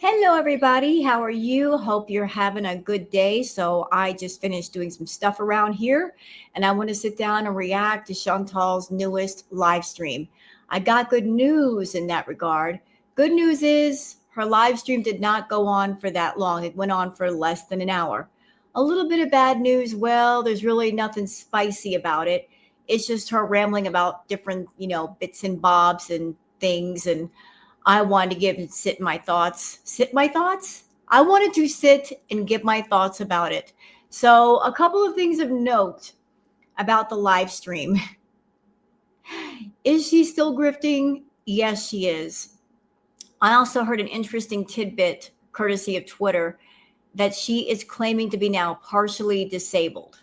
Hello, everybody. How are you? Hope you're having a good day. So, I just finished doing some stuff around here, and I want to sit down and react to Chantal's newest live stream. I got good news in that regard. Good news is her live stream did not go on for that long, it went on for less than an hour. A little bit of bad news. Well, there's really nothing spicy about it. It's just her rambling about different, bits and bobs and things. And I wanted to give and sit my thoughts. Sit my thoughts? I wanted to sit and give my thoughts about it. So, a couple of things of note about the live stream. Is she still grifting? Yes, she is. I also heard an interesting tidbit, courtesy of Twitter, that she is claiming to be now partially disabled.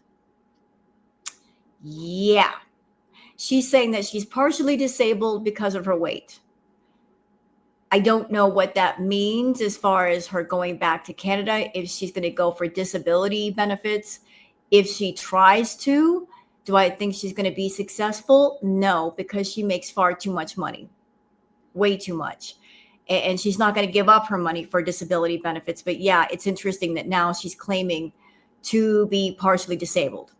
Yeah. She's saying that she's partially disabled because of her weight. I don't know what that means as far as her going back to Canada, if she's going to go for disability benefits. If she tries to, do I think she's going to be successful? No, because she makes far too much money, way too much. And she's not going to give up her money for disability benefits. But yeah, it's interesting that now she's claiming to be partially disabled.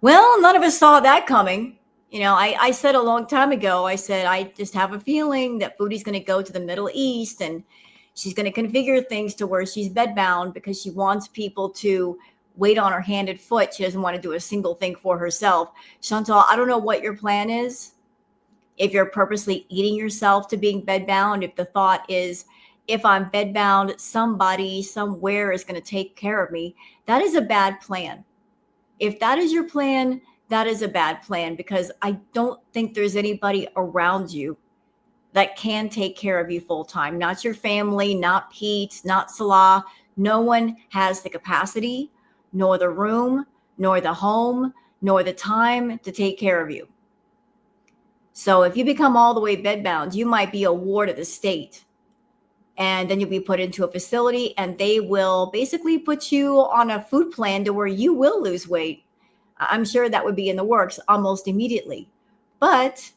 Well, none of us saw that coming. I said a long time ago, I said, I just have a feeling that Foodie's going to go to the Middle East and she's going to configure things to where she's bedbound because she wants people to wait on her hand and foot. She doesn't want to do a single thing for herself. Chantal, I don't know what your plan is. If you're purposely eating yourself to being bedbound, if the thought is, if I'm bedbound, somebody somewhere is going to take care of me, that is a bad plan. If that is your plan, that is a bad plan because I don't think there's anybody around you that can take care of you full time. Not your family, not Pete, not Salah. No one has the capacity, nor the room, nor the home, nor the time to take care of you. So if you become all the way bedbound, you might be a ward of the state. And then you'll be put into a facility and they will basically put you on a food plan to where you will lose weight. I'm sure that would be in the works almost immediately. But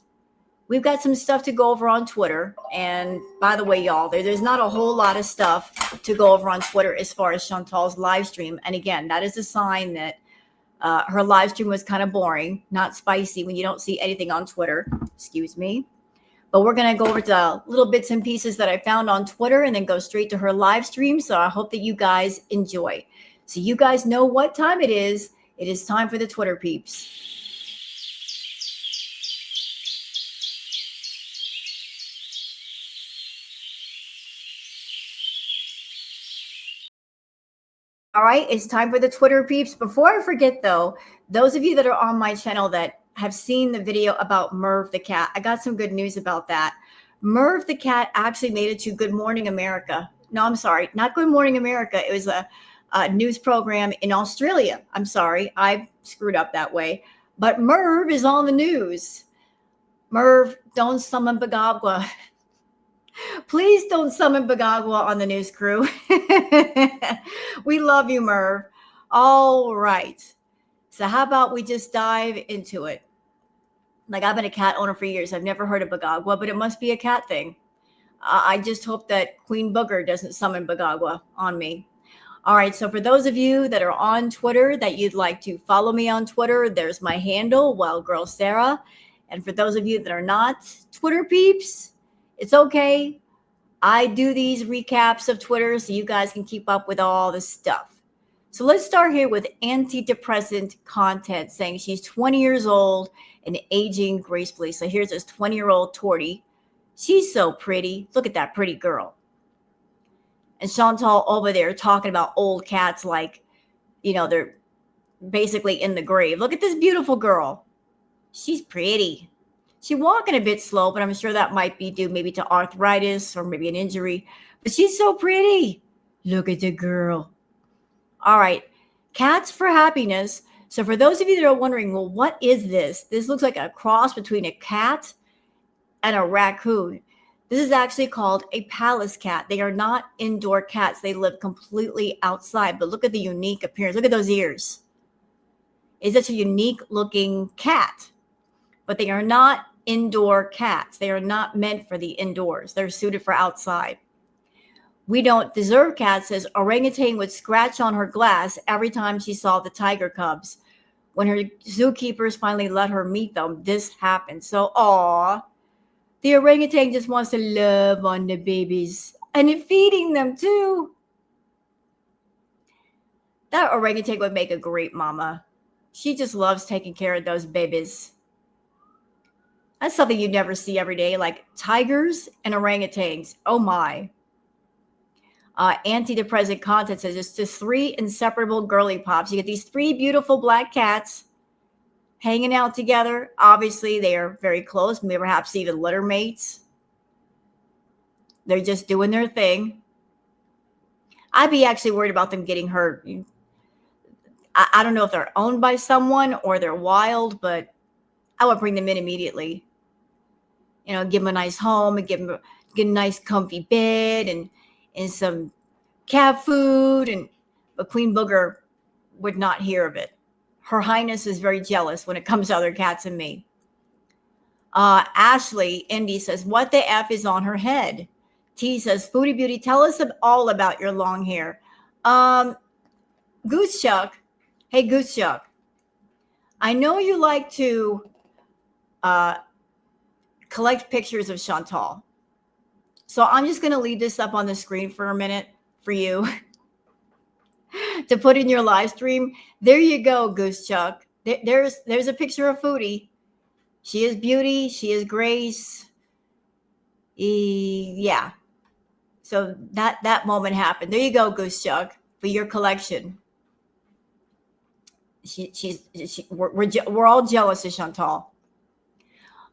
we've got some stuff to go over on Twitter. And by the way, y'all, there's not a whole lot of stuff to go over on Twitter as far as Chantal's live stream. And again, that is a sign that her live stream was kind of boring, not spicy when you don't see anything on Twitter. Excuse me. But we're going to go over to little bits and pieces that I found on Twitter and then go straight to her live stream. So I hope that you guys enjoy. So you guys know what time it is. It is time for the Twitter peeps. All right, it's time for the Twitter peeps. Before I forget, though, those of you that are on my channel that have seen the video about Merv the cat, I got some good news about that. Merv the cat actually made it to Good Morning America. No, I'm sorry, not Good Morning America. It was a news program in Australia. I'm sorry, I screwed up that way. But Merv is on the news. Merv, don't summon Bagagwa. Please don't summon Bagagwa on the news crew. We love you, Merv. All right. So how about we just dive into it? Like, I've been a cat owner for years. I've never heard of Bagagwa, but it must be a cat thing. I just hope that Queen Booger doesn't summon Bagagwa on me. All right. So for those of you that are on Twitter that you'd like to follow me on Twitter, there's my handle, Wild Girl Sarah. And for those of you that are not Twitter peeps, it's okay. I do these recaps of Twitter so you guys can keep up with all the stuff. So let's start here with antidepressant content saying she's 20 years old and aging gracefully. So here's this 20-year-old Torty. She's so pretty. Look at that pretty girl. And Chantal over there talking about old cats like, they're basically in the grave. Look at this beautiful girl. She's pretty. She's walking a bit slow, but I'm sure that might be due maybe to arthritis or maybe an injury. But she's so pretty. Look at the girl. All right. Cats for happiness. So for those of you that are wondering, well, what is this? This looks like a cross between a cat and a raccoon. This is actually called a palace cat. They are not indoor cats. They live completely outside. But look at the unique appearance. Look at those ears. Is this a unique looking cat? But they are not indoor cats. They are not meant for the indoors. They're suited for outside. We don't deserve cats, says orangutan would scratch on her glass every time she saw the tiger cubs. When her zookeepers finally let her meet them, this happened. So, aw, the orangutan just wants to love on the babies and feeding them too. That orangutan would make a great mama. She just loves taking care of those babies. That's something you never see every day, like tigers and orangutans. Oh my. Antidepressant content says it's just three inseparable girly pops. You get these three beautiful black cats hanging out together. Obviously, they are very close, maybe perhaps even litter mates. They're just doing their thing. I'd be actually worried about them getting hurt. I don't know if they're owned by someone or they're wild, but I would bring them in immediately. You know, give them a nice home and get a nice comfy bed and some cat food. But Queen Booger would not hear of it. Her Highness is very jealous when it comes to other cats and me. Ashley Indy says, what the F is on her head? T says, Foodie Beauty, tell us all about your long hair. Goose Chuck. Hey, Goose Chuck. I know you like to collect pictures of Chantal. So I'm just going to leave this up on the screen for a minute for you to put in your live stream. There you go, Goose Chuck. There's a picture of Foodie. She is beauty. She is grace. Yeah. So that moment happened. There you go, Goose Chuck, for your collection. We're all jealous of Chantal.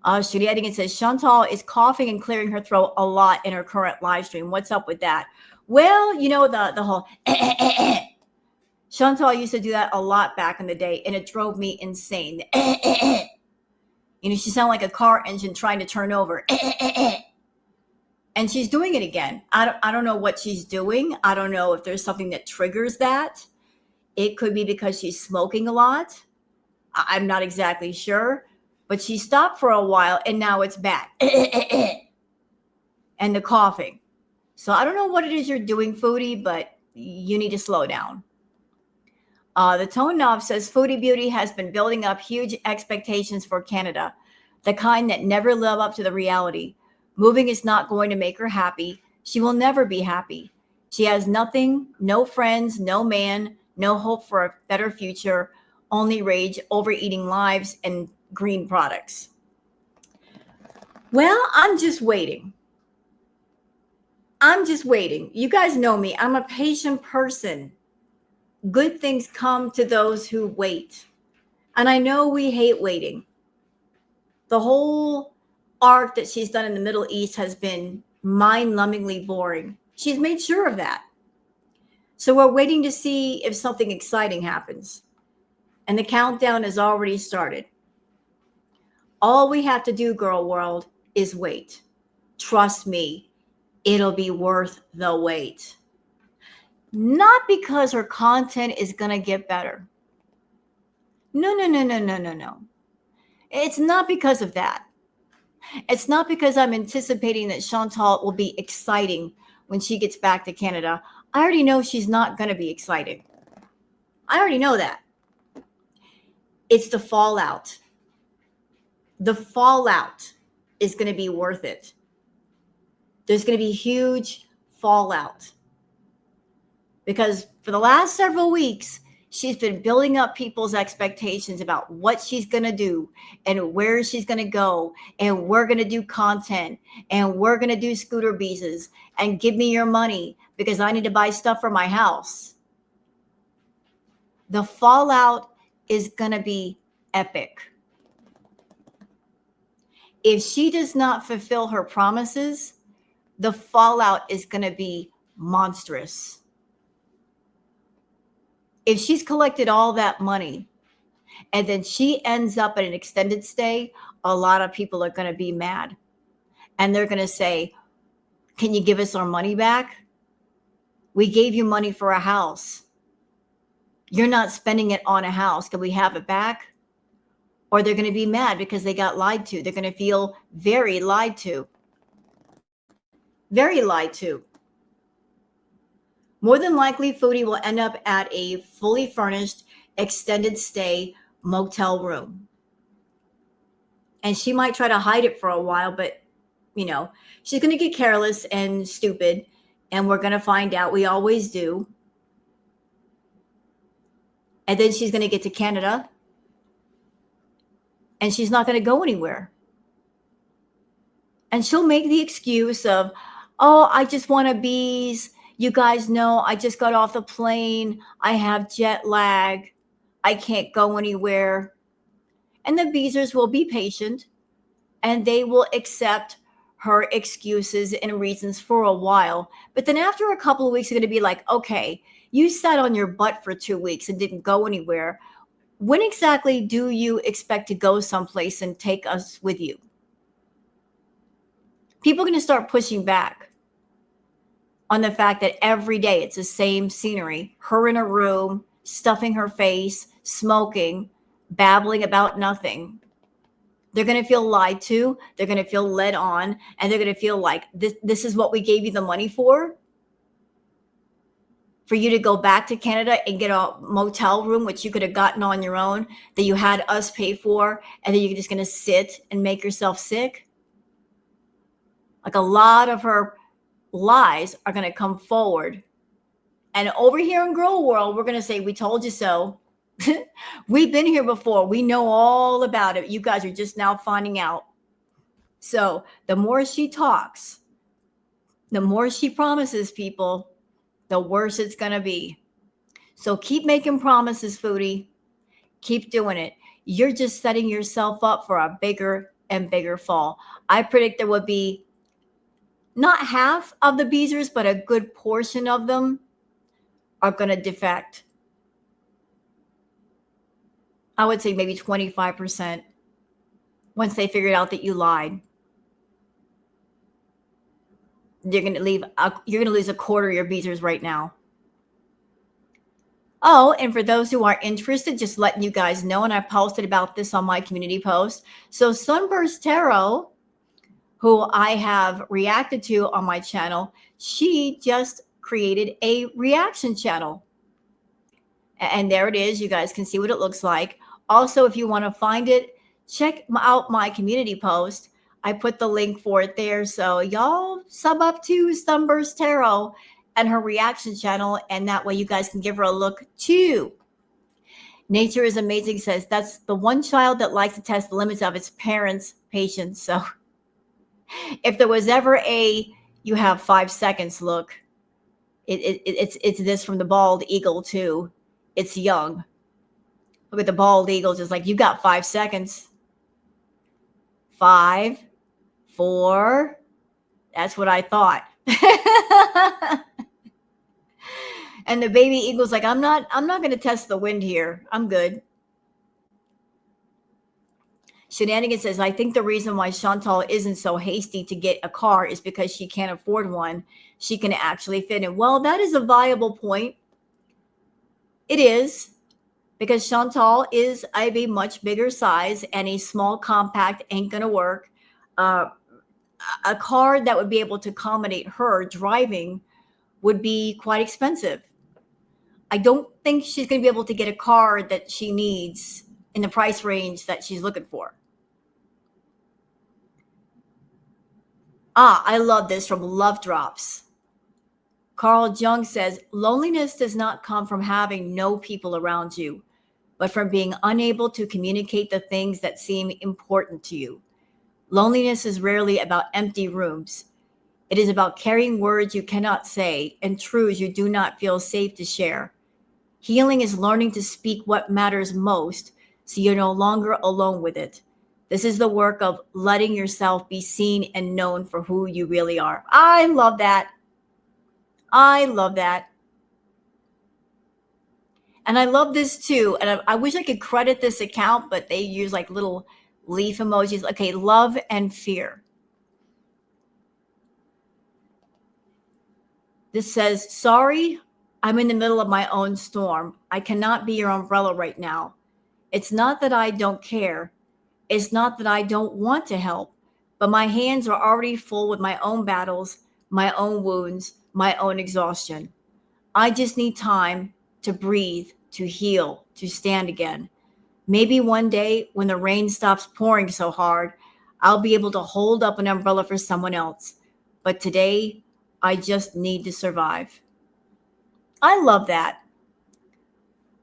Shudi Eddington says Chantal is coughing and clearing her throat a lot in her current live stream. What's up with that? Well, you know, the whole Chantal used to do that a lot back in the day, and it drove me insane. You know, she sounded like a car engine trying to turn over. And she's doing it again. I don't know what she's doing. I don't know if there's something that triggers that. It could be because she's smoking a lot. I'm not exactly sure. But she stopped for a while, and now it's back. And the coughing. So I don't know what it is you're doing, Foodie, but you need to slow down. The Tone Knob says, Foodie Beauty has been building up huge expectations for Canada, the kind that never live up to the reality. Moving is not going to make her happy. She will never be happy. She has nothing, no friends, no man, no hope for a better future, only rage, overeating lives, and green products. Well, I'm just waiting. You guys know me. I'm a patient person. Good things come to those who wait. And I know we hate waiting. The whole arc that she's done in the Middle East has been mind-numbingly boring. She's made sure of that. So we're waiting to see if something exciting happens. And the countdown has already started. All we have to do, girl world, is wait. Trust me, it'll be worth the wait. Not because her content is going to get better. No. It's not because of that. It's not because I'm anticipating that Chantal will be exciting when she gets back to Canada. I already know she's not going to be exciting. I already know that. It's the fallout. The fallout is going to be worth it. There's going to be huge fallout. Because for the last several weeks, she's been building up people's expectations about what she's going to do and where she's going to go. And we're going to do content. And we're going to do scooter visas. And give me your money because I need to buy stuff for my house. The fallout is going to be epic. If she does not fulfill her promises, the fallout is going to be monstrous. If she's collected all that money and then she ends up at an extended stay, a lot of people are going to be mad. And they're going to say, can you give us our money back? We gave you money for a house. You're not spending it on a house. Can we have it back? or they're going to be mad because they got lied to. They're going to feel very lied to. Very lied to. More than likely, Foodie will end up at a fully furnished, extended stay motel room. And she might try to hide it for a while, but, she's going to get careless and stupid. And we're going to find out. We always do. And then she's going to get to Canada. And she's not going to go anywhere. And she'll make the excuse of, oh, I just want a bees. You guys know I just got off the plane. I have jet lag. I can't go anywhere. And the beezers will be patient and they will accept her excuses and reasons for a while. But then after a couple of weeks, they're going to be like, okay, you sat on your butt for 2 weeks and didn't go anywhere. When exactly do you expect to go someplace and take us with you? People are going to start pushing back on the fact that every day it's the same scenery. Her in a room, stuffing her face, smoking, babbling about nothing. They're going to feel lied to. They're going to feel led on. And they're going to feel like this is what we gave you the money for you to go back to Canada and get a motel room, which you could have gotten on your own, that you had us pay for, and then you're just going to sit and make yourself sick. Like a lot of her lies are going to come forward. And over here in Girl World, we're going to say, we told you so. We've been here before. We know all about it. You guys are just now finding out. So the more she talks, the more she promises people, the worse it's going to be. So keep making promises, Foodie. Keep doing it. You're just setting yourself up for a bigger and bigger fall. I predict there will be not half of the beezers, but a good portion of them are going to defect. I would say maybe 25% once they figured out that you lied. You're going to lose a quarter of your beezers right now. Oh, and for those who are interested, just letting you guys know, and I posted about this on my community post. So Sunburst Tarot, who I have reacted to on my channel, she just created a reaction channel. And there it is. You guys can see what it looks like. Also, if you want to find it, check out my community post. I put the link for it there. So y'all sub up to Sunburst Tarot and her reaction channel. And that way you guys can give her a look too. Nature is Amazing says that's the one child that likes to test the limits of its parents' patience. So if there was ever you have 5 seconds look, it's this from the bald eagle too. It's young. Look at the bald eagle, just like, you got 5 seconds. 5, 4. That's what I thought. And the baby eagle's like, I'm not going to test the wind here. I'm good. Shenanigans says, I think the reason why Chantal isn't so hasty to get a car is because she can't afford one she can actually fit in. Well, that is a viable point. It is, because Chantal is of a much bigger size and a small compact ain't going to work. A car that would be able to accommodate her driving would be quite expensive. I don't think she's going to be able to get a car that she needs in the price range that she's looking for. I love this from Love Drops. Carl Jung says, loneliness does not come from having no people around you, but from being unable to communicate the things that seem important to you. Loneliness is rarely about empty rooms. It is about carrying words you cannot say and truths you do not feel safe to share. Healing is learning to speak what matters most so you're no longer alone with it. This is the work of letting yourself be seen and known for who you really are. I love that. I love that. And I love this too. And I wish I could credit this account, but they use like little leaf emojis. Okay, love and fear. This says, sorry, I'm in the middle of my own storm. I cannot be your umbrella right now. It's not that I don't care. It's not that I don't want to help, but my hands are already full with my own battles, my own wounds, my own exhaustion. I just need time to breathe, to heal, to stand again. Maybe one day when the rain stops pouring so hard, I'll be able to hold up an umbrella for someone else. But today, I just need to survive. I love that.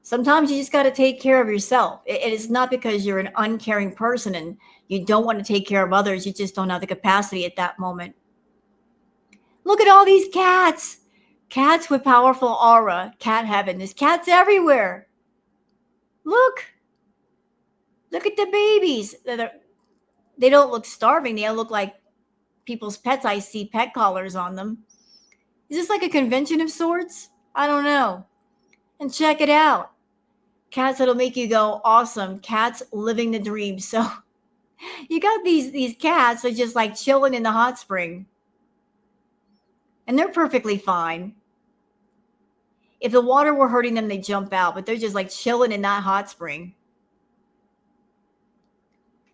Sometimes you just got to take care of yourself. It is not because you're an uncaring person and you don't want to take care of others. You just don't have the capacity at that moment. Look at all these cats. Cats with powerful aura. Cat heaven. There's cats everywhere. Look. Look at the babies. They don't look starving. They look like people's pets. I see pet collars on them. Is this like a convention of sorts? I don't know. And check it out. Cats that'll make you go, awesome. Cats living the dream. So you got these cats that are just like chilling in the hot spring. And they're perfectly fine. If the water were hurting them, they jump out, but they're just like chilling in that hot spring.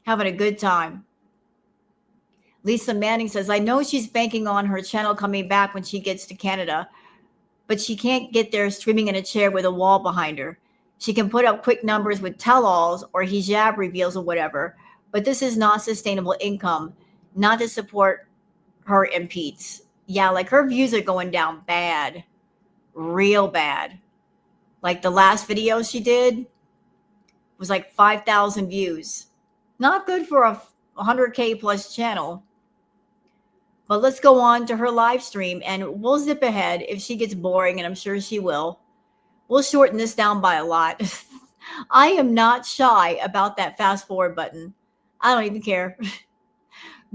Having a good time. Lisa Manning says, I know she's banking on her channel coming back when she gets to Canada, but she can't get there streaming in a chair with a wall behind her. She can put up quick numbers with tell-alls or hijab reveals or whatever, but this is not sustainable income, not to support her and Pete's. Yeah, like her views are going down bad, real bad. Like the last video she did was like 5,000 views. Not good for a 100K plus channel. But let's go on to her live stream and we'll zip ahead if she gets boring, and I'm sure she will. We'll shorten this down by a lot. I am not shy about that fast forward button. I don't even care.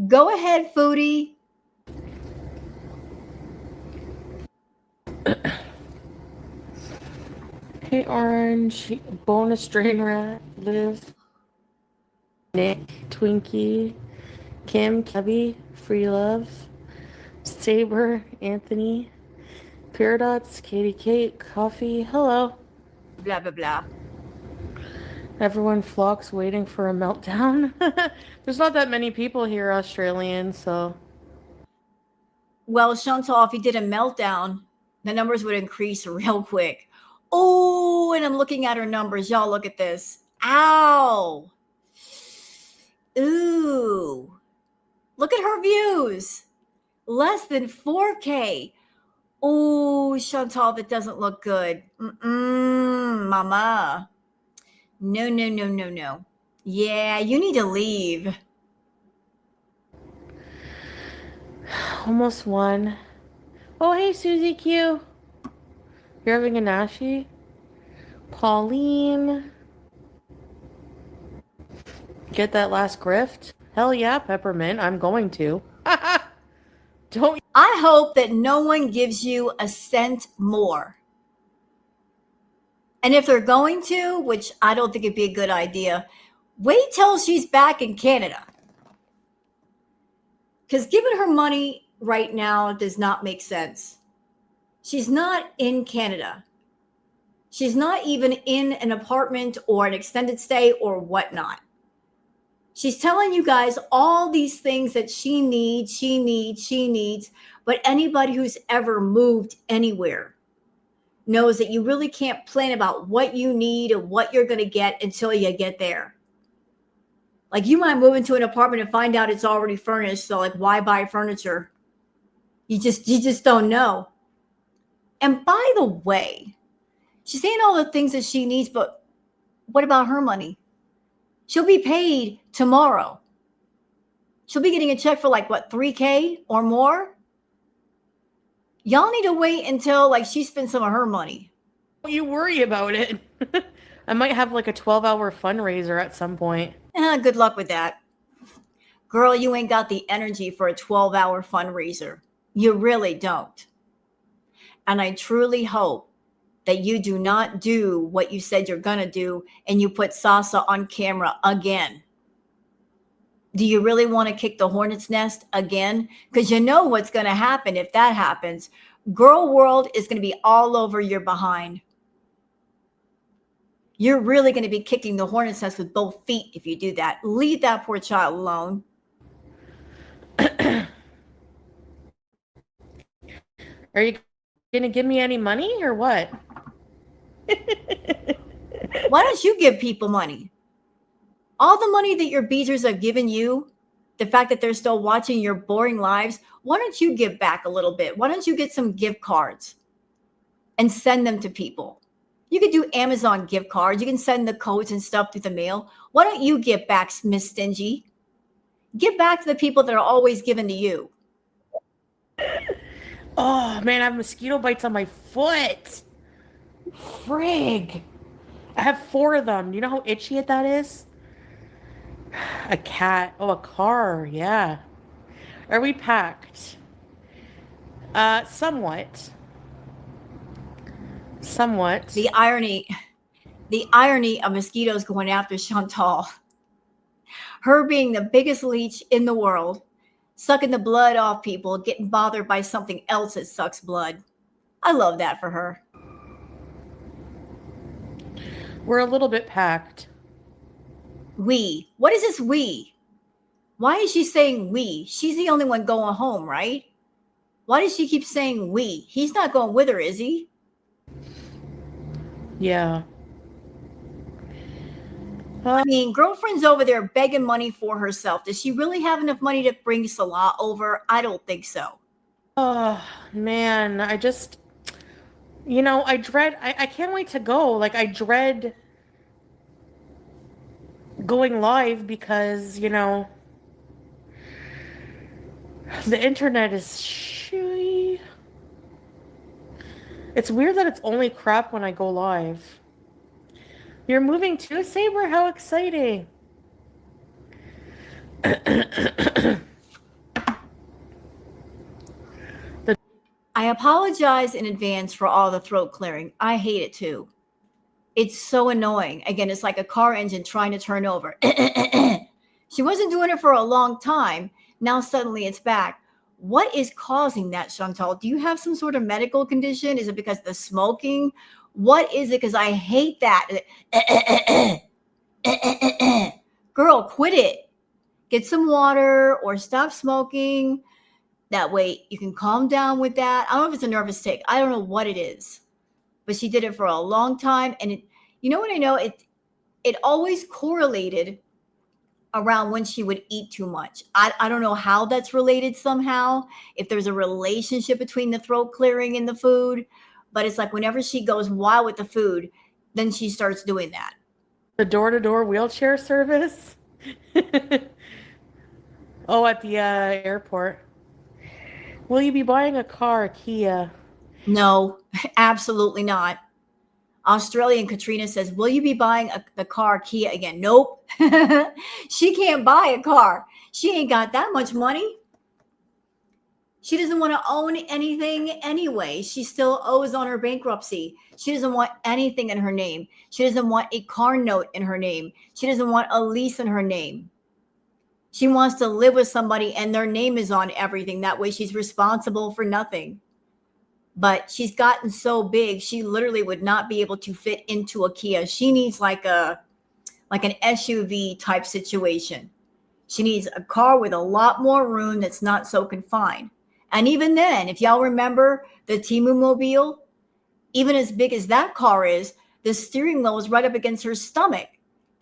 Go ahead, Foodie. Hey, Orange, Bonus Drain Rat, Liv, Nick, Twinkie, Kim, Kebby, Free Love, Saber, Anthony, Paradox, Katie Kate, Coffee, hello. Blah, blah, blah. Everyone flocks waiting for a meltdown. There's not that many people here, Australian, so. Well, Chantal, if you did a meltdown, the numbers would increase real quick. Oh, and I'm looking at her numbers. Y'all look at this. Ow. Ooh. Look at her views. Less than 4K. Oh, Chantal, that doesn't look good. Mama. No, no, no, no, no. Yeah, you need to leave. Almost won. Oh, hey, Susie Q. You're having a Nashi? Pauline. Get that last grift? Hell yeah, Peppermint. I'm going to. Don't. I hope that no one gives you a cent more. And if they're going to, which I don't think it'd be a good idea, wait till she's back in Canada. Because giving her money right now does not make sense. She's not in Canada. She's not even in an apartment or an extended stay or whatnot. She's telling you guys all these things that she needs. But anybody who's ever moved anywhere knows that you really can't plan about what you need and what you're going to get until you get there. Like you might move into an apartment and find out it's already furnished. So like, why buy furniture? You just don't know. And by the way, she's saying all the things that she needs, but what about her money? She'll be paid tomorrow. She'll be getting a check for like what, 3K or more? Y'all need to wait until like she spends some of her money. Don't you worry about it. I might have like a 12-hour fundraiser at some point. Good luck with that. Girl, you ain't got the energy for a 12-hour fundraiser. You really don't. And I truly hope that you do not do what you said you're going to do and you put Sasa on camera again. Do you really want to kick the hornet's nest again? Because you know what's going to happen if that happens. Girl world is going to be all over your behind. You're really going to be kicking the hornet's nest with both feet if you do that. Leave that poor child alone. Are you going to give me any money or what? Why don't you give people money? All the money that your beezers have given you, the fact that they're still watching your boring lives, why don't you give back a little bit? Why don't you get some gift cards and send them to people? You could do Amazon gift cards. You can send the codes and stuff through the mail. Why don't you give back, Miss Stingy? Give back to the people that are always giving to you. Oh, man, I have mosquito bites on my foot. Frig. I have 4 of them. You know how itchy that is? A cat. Oh, a car. Yeah. Are we packed? Somewhat. Somewhat. The irony of mosquitoes going after Chantal. Her being the biggest leech in the world, sucking the blood off people, getting bothered by something else that sucks blood. I love that for her. We're a little bit packed. We. What is this we? Why is she saying we? She's the only one going home, right? Why does she keep saying we? He's not going with her, is he? Yeah. I mean, girlfriend's over there begging money for herself. Does she really have enough money to bring Salah over? I don't think so. Oh, man. I just, I can't wait to go. Like, I dread going live because, the internet is shitty. It's weird that it's only crap when I go live. You're moving too, Saber? How exciting. I apologize in advance for all the throat clearing. I hate it too. It's so annoying. Again, it's like a car engine trying to turn over. She wasn't doing it for a long time. Now suddenly it's back. What is causing that, Chantal? Do you have some sort of medical condition? Is it because of the smoking? What is it? Because I hate that. Girl, quit it. Get some water or stop smoking. That way you can calm down with that. I don't know if it's a nervous tick. I don't know what it is. But she did it for a long time. And you know what I know? It always correlated around when she would eat too much. I don't know how that's related somehow, if there's a relationship between the throat clearing and the food, but it's like whenever she goes wild with the food, then she starts doing that. The door-to-door wheelchair service? Oh, at the airport. Will you be buying a car, a Kia? No, absolutely not. Australian Katrina says, will you be buying the car Kia again? Nope. She can't buy a car. She ain't got that much money. She doesn't want to own anything anyway. She still owes on her bankruptcy. She doesn't want anything in her name. She doesn't want a car note in her name. She doesn't want a lease in her name. She wants to live with somebody and their name is on everything. That way she's responsible for nothing. But she's gotten so big, she literally would not be able to fit into a Kia. She needs like an SUV type situation. She needs a car with a lot more room that's not so confined. And even then, if y'all remember the Timu Mobile, even as big as that car is, the steering wheel was right up against her stomach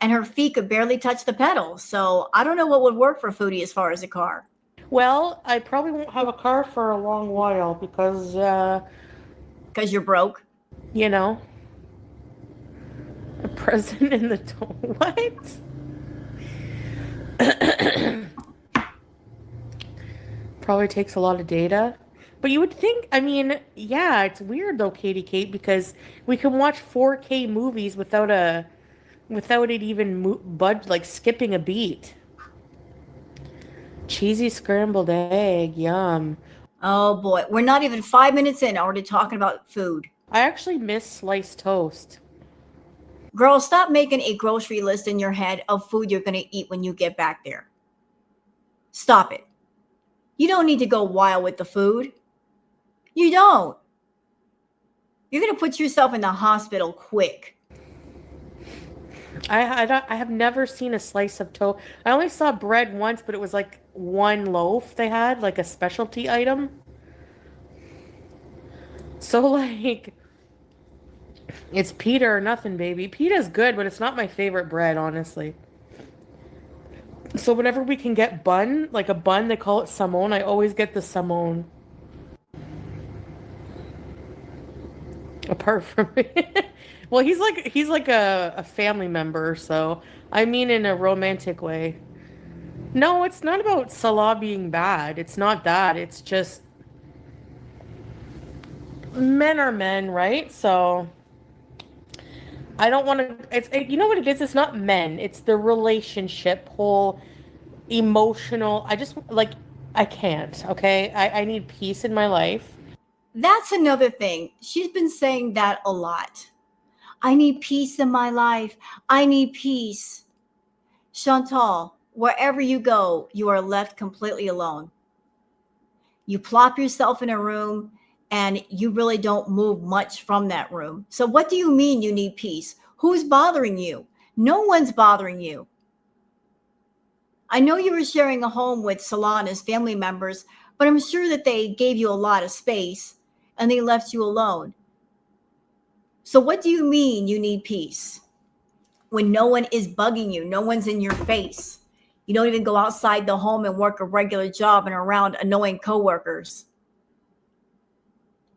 and her feet could barely touch the pedals. So I don't know what would work for Foodie as far as a car. Well, I probably won't have a car for a long while because, you're broke. A present in the door. What? Probably takes a lot of data. But you would think, yeah, it's weird though, Katie Kate, because we can watch 4K movies without it even skipping a beat. Cheesy scrambled egg, yum. Oh boy, we're not even 5 minutes in, already talking about food. I actually miss sliced toast. Girl, stop making a grocery list in your head of food you're going to eat when you get back there. Stop it. You don't need to go wild with the food. You don't. You're going to put yourself in the hospital quick. I have never seen a slice of toast. I only saw bread once, but it was like one loaf they had, like a specialty item. So like it's pita or nothing, baby. Pita's good, but it's not my favorite bread, honestly. So whenever we can get bun, like a bun, they call it samon, I always get the samon. Apart from it. Well, he's like a family member, so I mean in a romantic way. No, it's not about Salah being bad. It's not that. It's just men are men, right? So I don't want to. You know what it is. It's not men. It's the relationship, whole emotional. I just like I can't. Okay, I need peace in my life. That's another thing. She's been saying that a lot. I need peace in my life. I need peace. Chantal, wherever you go, you are left completely alone. You plop yourself in a room and you really don't move much from that room. So, what do you mean you need peace? Who's bothering you? No one's bothering you. I know you were sharing a home with Salah and his family members, but I'm sure that they gave you a lot of space and they left you alone. So, what do you mean you need peace when no one is bugging you? No one's in your face. You don't even go outside the home and work a regular job and around annoying coworkers.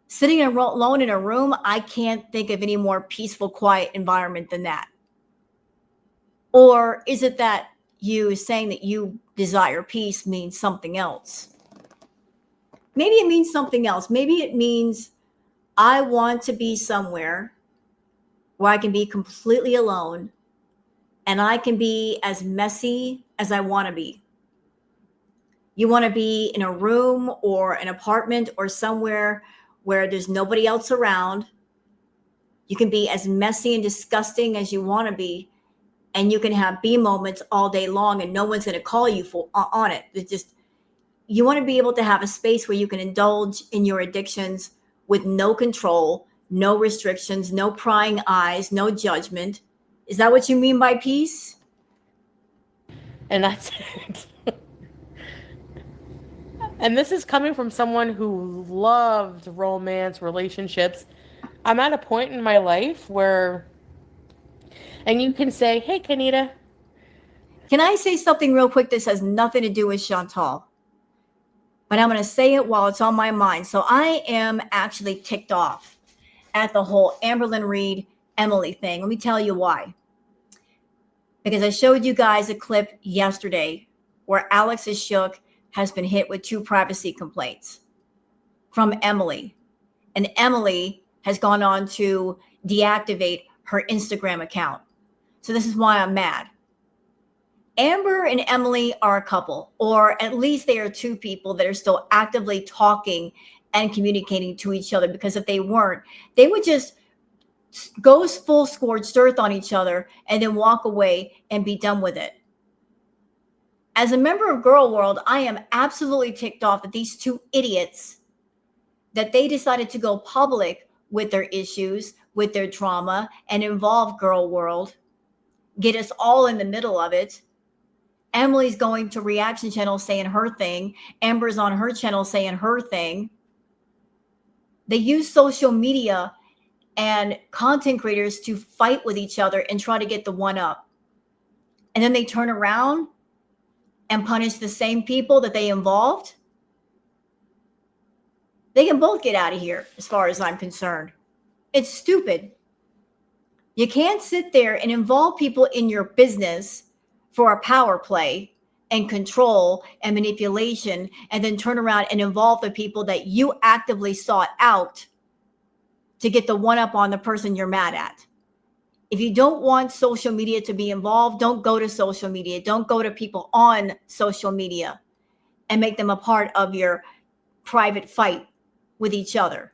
Sitting alone in a room, I can't think of any more peaceful, quiet environment than that. Or is it that you saying that you desire peace means something else? Maybe it means something else. Maybe it means I want to be somewhere where I can be completely alone and I can be as messy as I want to be. You want to be in a room or an apartment or somewhere where there's nobody else around. You can be as messy and disgusting as you want to be, and you can have B moments all day long, and no one's going to call you for on it. It's just you want to be able to have a space where you can indulge in your addictions with no control, no restrictions, no prying eyes, no judgment. Is that what you mean by peace? And that's it. And this is coming from someone who loved romance, relationships. I'm at a point in my life where, and you can say, hey, Kanita. Can I say something real quick? This has nothing to do with Chantal, but I'm going to say it while it's on my mind. So I am actually ticked off at the whole Amberlyn Reed Emily thing. Let me tell you why. Because I showed you guys a clip yesterday where Alex Shook has been hit with 2 privacy complaints from Emily. And Emily has gone on to deactivate her Instagram account. So this is why I'm mad. Amber and Emily are a couple, or at least they are 2 people that are still actively talking and communicating to each other, because if they weren't, they would just go full scorched earth on each other and then walk away and be done with it. As a member of Girl World, I am absolutely ticked off that these 2 idiots, that they decided to go public with their issues, with their trauma, and involve Girl World, get us all in the middle of it. Emily's going to reaction channel saying her thing. Amber's on her channel saying her thing. They use social media and content creators to fight with each other and try to get the one up. And then they turn around and punish the same people that they involved. They can both get out of here, as far as I'm concerned. It's stupid. You can't sit there and involve people in your business for a power play and control and manipulation, and then turn around and involve the people that you actively sought out to get the one up on the person you're mad at. If you don't want social media to be involved, don't go to social media. Don't go to people on social media and make them a part of your private fight with each other.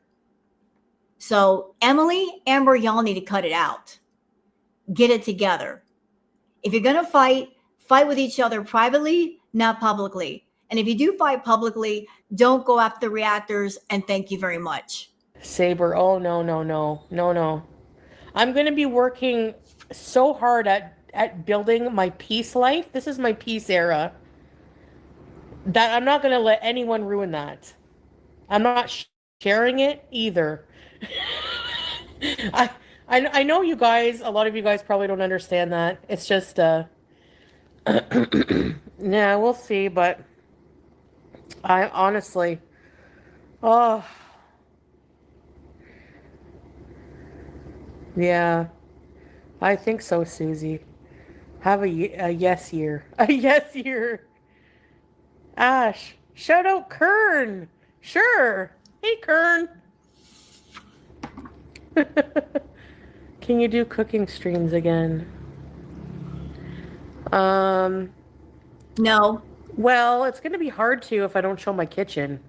So Emily, Amber, y'all need to cut it out. Get it together. If you're going to fight with each other privately, not publicly. And if you do fight publicly, don't go after the reactors, and thank you very much. Saber, oh no, no, no, no, no. I'm going to be working so hard at at building my peace life. This is my peace era. That I'm not going to let anyone ruin that. I'm not sharing it either. I, I know you guys, a lot of you guys probably don't understand that. It's just yeah, we'll see, but I honestly, oh, yeah, I think so, Susie. Have a yes year. A yes year. Ash, shout out Kern. Sure. Hey, Kern. Can you do cooking streams again? No. Well, it's going to be hard to if I don't show my kitchen.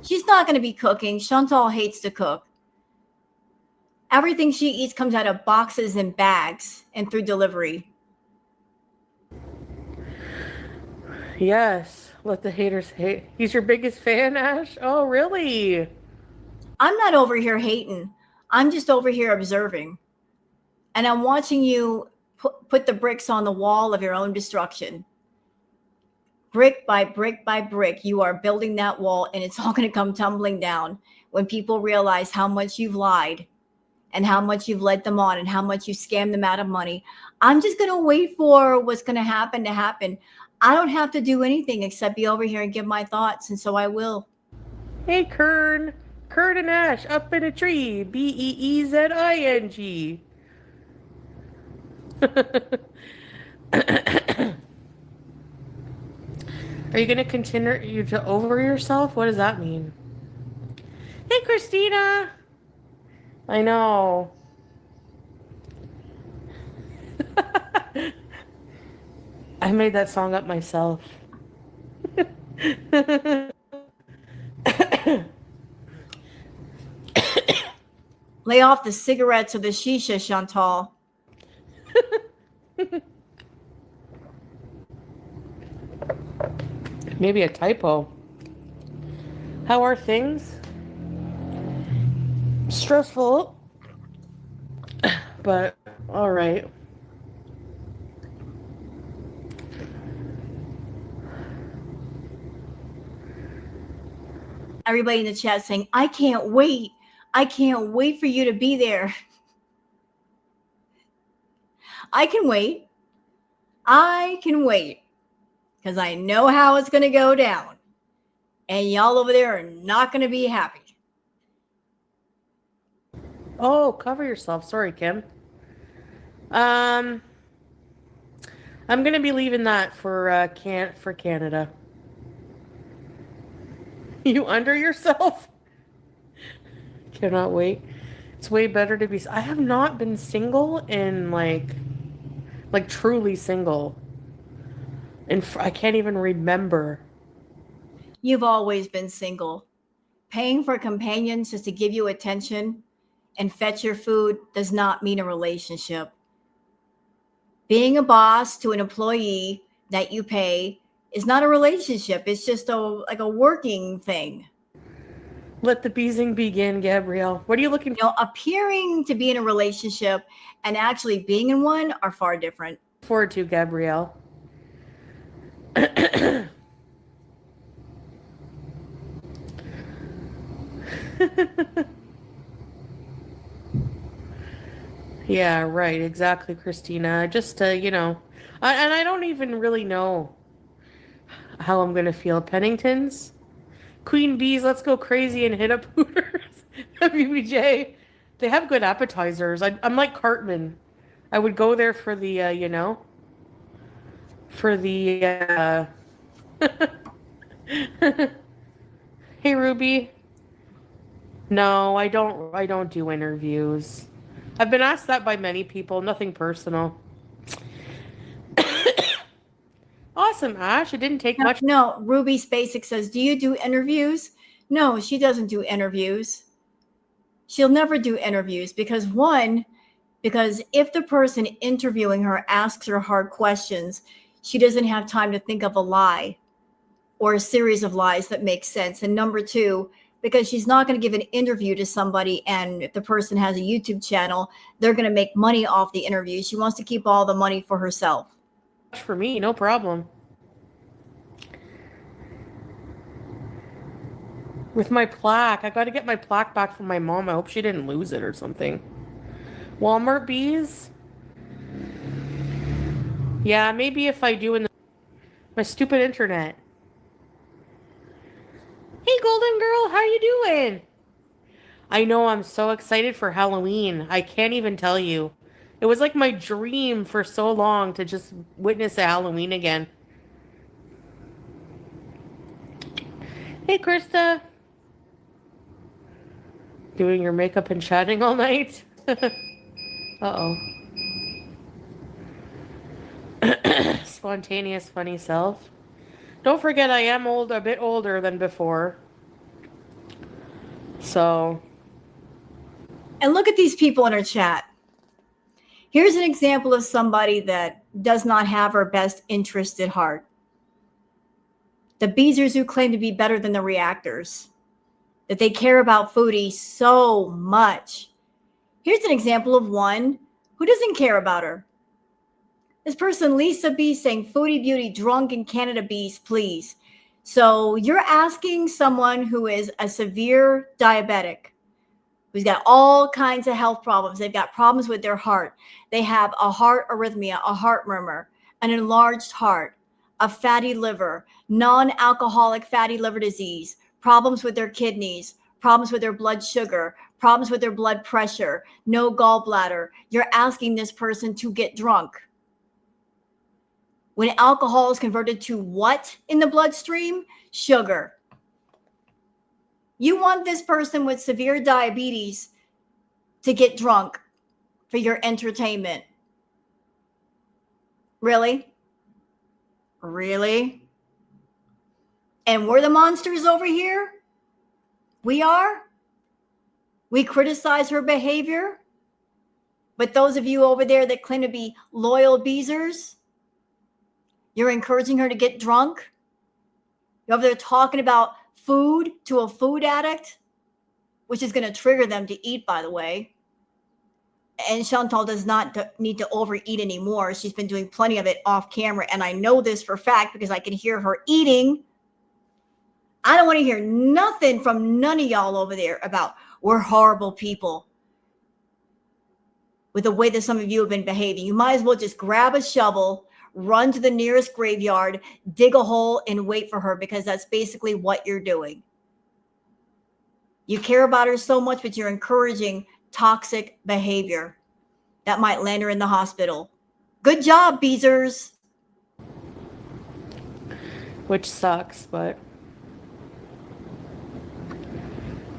She's not going to be cooking. Chantal hates to cook. Everything she eats comes out of boxes and bags and through delivery. Yes, let the haters hate. He's your biggest fan, Ash? Oh, really? I'm not over here hating. I'm just over here observing. And I'm watching you put the bricks on the wall of your own destruction. Brick by brick by brick, you are building that wall, and it's all going to come tumbling down when people realize how much you've lied and how much you've led them on and how much you scammed them out of money. I'm just going to wait for what's going to happen to happen. I don't have to do anything except be over here and give my thoughts, and so I will. Hey, Kern. Kern and Ash up in a tree. Beezing. Are you going to continue to over yourself? What does that mean? Hey, Christina. I know. I made that song up myself. Lay off the cigarettes or the shisha, Chantal. Maybe a typo. How are things? Stressful, but all right. Everybody in the chat saying, I can't wait. I can't wait for you to be there. I can wait. I can wait. Because I know how it's going to go down. And y'all over there are not going to be happy. Oh, cover yourself. Sorry, Kim. I'm gonna be leaving that for Cant for Canada. You under yourself? Cannot wait. It's way better to be. I have not been single in like truly single. And I can't even remember. You've always been single. Paying for companions just to give you attention and fetch your food does not mean a relationship. Being a boss to an employee that you pay is not a relationship. It's just like a working thing. Let the beezing begin, Gabrielle. What are you looking for? Appearing to be in a relationship and actually being in one are far different. Forward to, Gabrielle. Yeah, right. Exactly, Christina. Just and I don't even really know how I'm gonna feel. Pennington's, Queen Bees, let's go crazy and hit up Hooters. WBJ, they have good appetizers. I'm like Cartman. I would go there for the for the. Hey, Ruby. No, I don't. I don't do interviews. I've been asked that by many people. Nothing personal. Awesome, Ash. It didn't take much. No, Ruby Spacek says, do you do interviews? No, she doesn't do interviews. She'll never do interviews because if the person interviewing her asks her hard questions, she doesn't have time to think of a lie or a series of lies that make sense. And number two, because she's not going to give an interview to somebody, and if the person has a YouTube channel, they're going to make money off the interview. She wants to keep all the money for herself. For me, no problem. With my plaque, I got to get my plaque back from my mom. I hope she didn't lose it or something. Walmart bees? Yeah, maybe if I do in my stupid internet. Hey, Golden Girl, how you doing? I know, I'm so excited for Halloween. I can't even tell you. It was like my dream for so long to just witness a Halloween again. Hey, Krista. Doing your makeup and chatting all night? Uh-oh. Spontaneous funny self. Don't forget I am a bit older than before. So. And look at these people in her chat. Here's an example of somebody that does not have her best interest at heart. The Beezers who claim to be better than the reactors, that they care about Foodie so much. Here's an example of one who doesn't care about her. This person, Lisa B, saying, Foodie Beauty, drunk in Canada Bees, please. So you're asking someone who is a severe diabetic, who's got all kinds of health problems. They've got problems with their heart. They have a heart arrhythmia, a heart murmur, an enlarged heart, a fatty liver, non-alcoholic fatty liver disease, problems with their kidneys, problems with their blood sugar, problems with their blood pressure, no gallbladder. You're asking this person to get drunk. When alcohol is converted to what in the bloodstream? Sugar. You want this person with severe diabetes to get drunk for your entertainment. Really? Really? And we're the monsters over here? We are? We criticize her behavior? But those of you over there that claim to be loyal Beezers, you're encouraging her to get drunk? You're over there talking about food to a food addict, which is going to trigger them to eat, by the way. And Chantal does not need to overeat anymore. She's been doing plenty of it off camera. And I know this for a fact because I can hear her eating. I don't want to hear nothing from none of y'all over there about we're horrible people. With the way that some of you have been behaving, you might as well just grab a shovel, run to the nearest graveyard, dig a hole, and wait for her, because that's basically what you're doing. You care about her so much, but you're encouraging toxic behavior that might land her in the hospital. Good job, Beezers. Which sucks, but.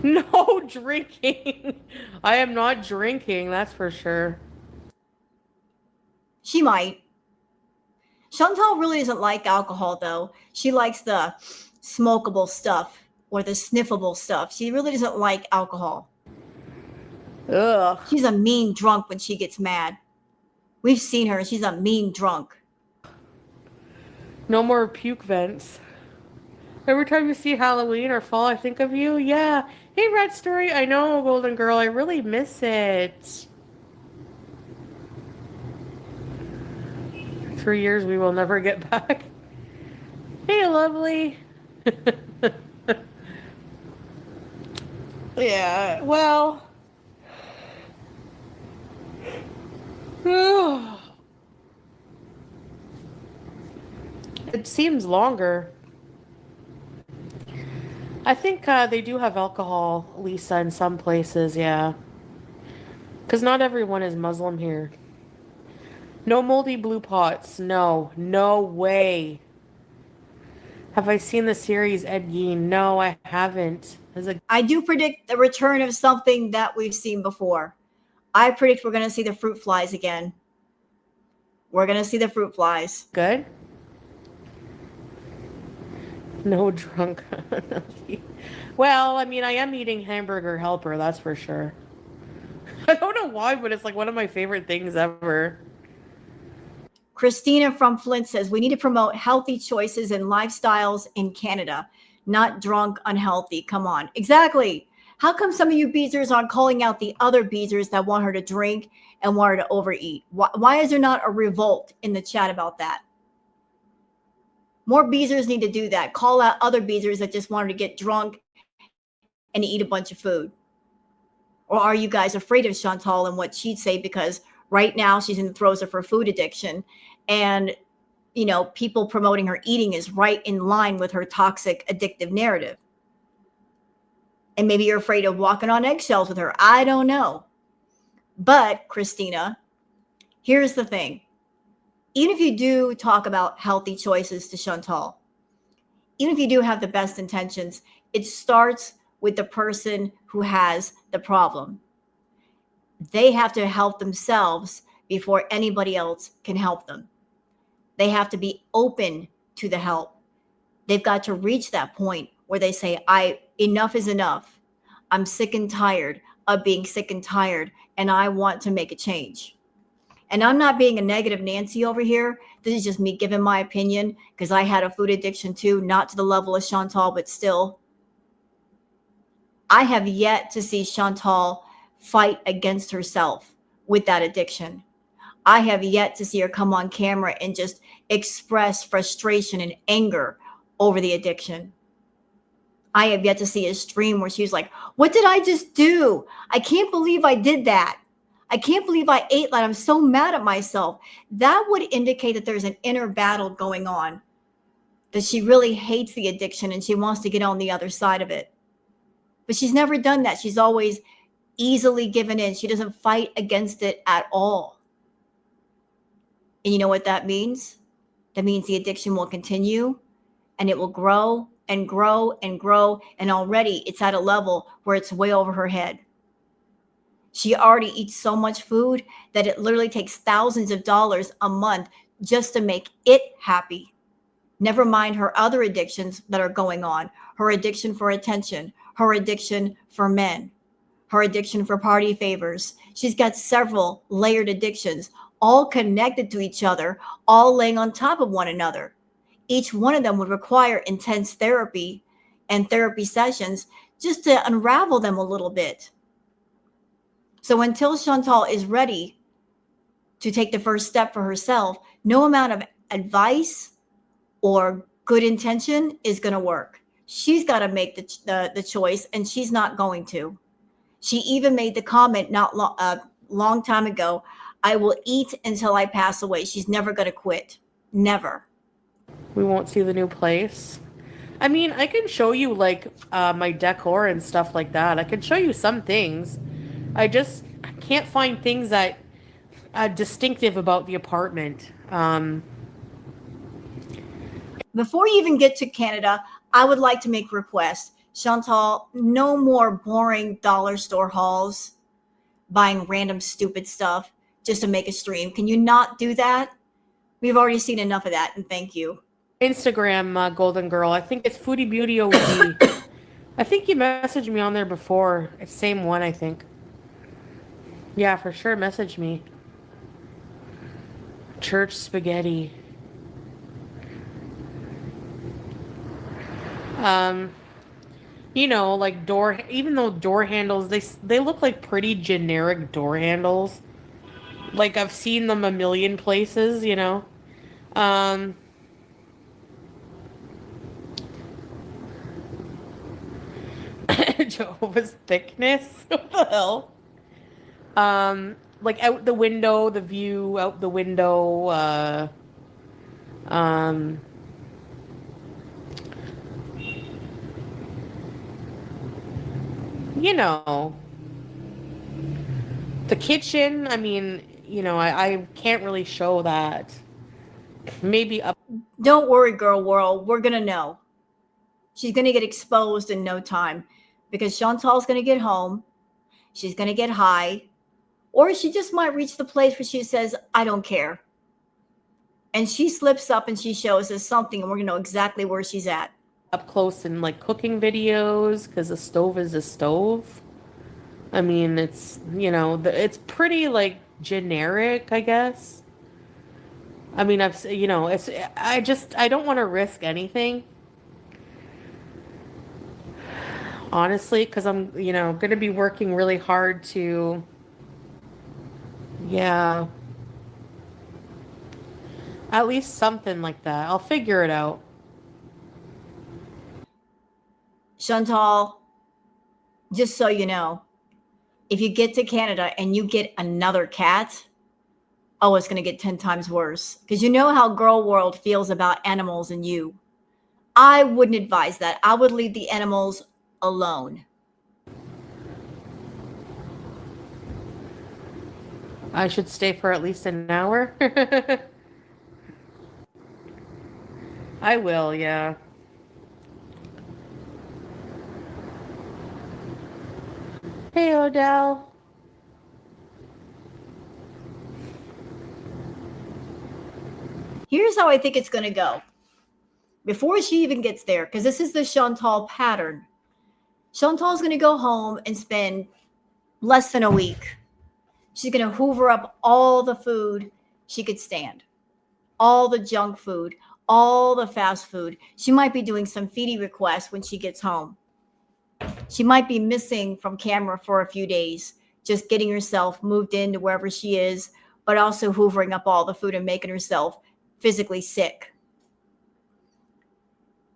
No drinking. I am not drinking, that's for sure. She might. Chantal really doesn't like alcohol, though. She likes the smokable stuff or the sniffable stuff. She really doesn't like alcohol. Ugh. She's a mean drunk when she gets mad. We've seen her. She's a mean drunk. No more puke vents. Every time you see Halloween or fall, I think of you. Yeah. Hey, Red Story. I know, Golden Girl. I really miss it. 3 years we will never get back. Hey, lovely. Yeah, well. It seems longer. I think they do have alcohol, Lisa, in some places, yeah. Because not everyone is Muslim here. No moldy blue pots. No. No way. Have I seen the series Ed Gein? No, I haven't. I do predict the return of something that we've seen before. I predict we're going to see the fruit flies again. We're going to see the fruit flies. Good? No drunk. Well, I mean, I am eating hamburger helper, that's for sure. I don't know why, but it's like one of my favorite things ever. Christina from Flint says, we need to promote healthy choices and lifestyles in Canada. not drunk, unhealthy. Come on. Exactly. How come some of you beezers aren't calling out the other beezers that want her to drink and want her to overeat? Why is there not a revolt in the chat about that? More beezers need to do that. Call out other beezers that just wanted to get drunk and eat a bunch of food. Or are you guys afraid of Chantal and what she'd say because right now she's in the throes of her food addiction and people promoting her eating is right in line with her toxic addictive narrative. And maybe you're afraid of walking on eggshells with her. I don't know. But Christina, here's the thing. Even if you do talk about healthy choices to Chantal, even if you do have the best intentions, it starts with the person who has the problem. They have to help themselves before anybody else can help them. They have to be open to the help. They've got to reach that point where they say, enough is enough. I'm sick and tired of being sick and tired, and I want to make a change. And I'm not being a negative Nancy over here. This is just me giving my opinion because I had a food addiction too, not to the level of Chantal, but still. I have yet to see Chantal fight against herself with that addiction. I have yet to see her come on camera and just express frustration and anger over the addiction. I have yet to see a stream where she's like, what did I just do? I can't believe I did that. I can't believe I ate that. I'm so mad at myself. That would indicate that there's an inner battle going on, that she really hates the addiction and she wants to get on the other side of it. But she's never done that. She's always easily given in. She doesn't fight against it at all. And you know what that means? That means the addiction will continue and it will grow and grow and grow. And already it's at a level where it's way over her head. She already eats so much food that it literally takes thousands of dollars a month just to make it happy. Never mind her other addictions that are going on. Her addiction for attention, her addiction for men, her addiction for party favors. She's got several layered addictions, all connected to each other, all laying on top of one another. Each one of them would require intense therapy and therapy sessions just to unravel them a little bit. So until Chantal is ready to take the first step for herself, no amount of advice or good intention is going to work. She's got to make the choice, and she's not going to. She even made the comment not long time ago, I will eat until I pass away. She's never going to quit. Never. We won't see the new place. I mean, I can show you like my decor and stuff like that. I can show you some things. I can't find things that are distinctive about the apartment. Before you even get to Canada, I would like to make a request. Chantal, no more boring dollar store hauls, buying random stupid stuff just to make a stream. Can you not do that? We've already seen enough of that, and thank you. Instagram, Golden Girl. I think it's Foodie Beauty OG. I think you messaged me on there before. It's same one, I think. Yeah, for sure. Message me. Church spaghetti. Like even though door handles, they look like pretty generic door handles. Like I've seen them a million places, Jehovah's thickness. What the hell? Like out the window, the view out the window, um, you know, the kitchen. I mean, I can't really show that. Maybe up. Don't worry, girl world. We're going to know. She's going to get exposed in no time because Chantal's going to get home. She's going to get high. Or she just might reach the place where she says, I don't care. And she slips up and she shows us something and we're going to know exactly where she's at. Up close in like cooking videos because a stove is a stove. I mean, it's, it's pretty like generic, I guess. I mean, I don't want to risk anything. Honestly, because I'm, going to be working really hard to, yeah, at least something like that. I'll figure it out. Chantal, just so you know, if you get to Canada and you get another cat, oh, it's going to get 10 times worse because you know how girl world feels about animals and you. I wouldn't advise that. I would leave the animals alone. I should stay for at least an hour. I will, yeah. Hey, Odell. Here's how I think it's going to go. Before she even gets there, because this is the Chantal pattern. Chantal's going to go home and spend less than a week. She's going to hoover up all the food she could stand, all the junk food, all the fast food. She might be doing some Foodie requests when she gets home. She might be missing from camera for a few days, just getting herself moved into wherever she is, but also hoovering up all the food and making herself physically sick.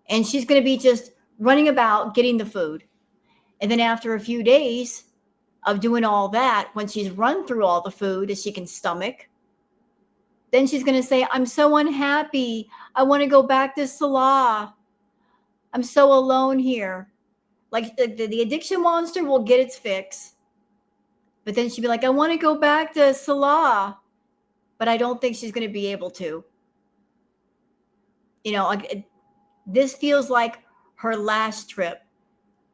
And she's going to be just running about getting the food. And then after a few days of doing all that, when she's run through all the food that she can stomach, then she's going to say, I'm so unhappy. I want to go back to Salah. I'm so alone here. Like the addiction monster will get its fix. But then she'd be like, I want to go back to Salah. But I don't think she's going to be able to. This feels like her last trip.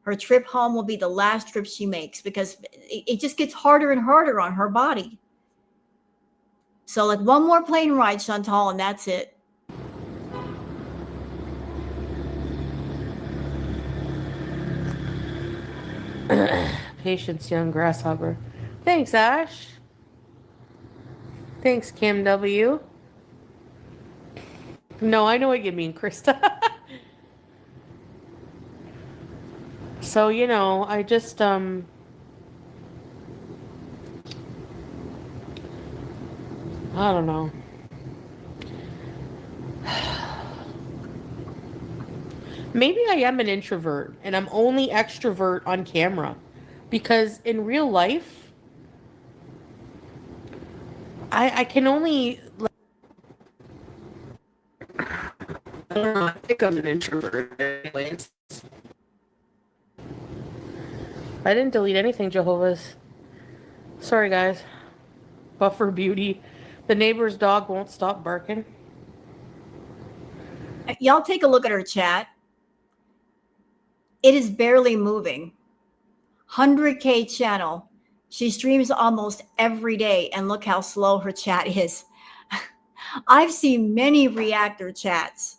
Her trip home will be the last trip she makes because it just gets harder and harder on her body. So, like, one more plane ride, Chantal, and that's it. Patience, young grasshopper. Thanks, Ash. Thanks, Kim W. No, I know what you mean, Krista. So, I just, I don't know. Maybe I am an introvert and I'm only extrovert on camera because in real life, I can only. I don't know. I think I'm an introvert anyways. I didn't delete anything, Jehovah's. Sorry, guys. Buffer beauty. The neighbor's dog won't stop barking. Y'all take a look at her chat. It is barely moving. 100K channel. She streams almost every day, and look how slow her chat is. I've seen many reactor chats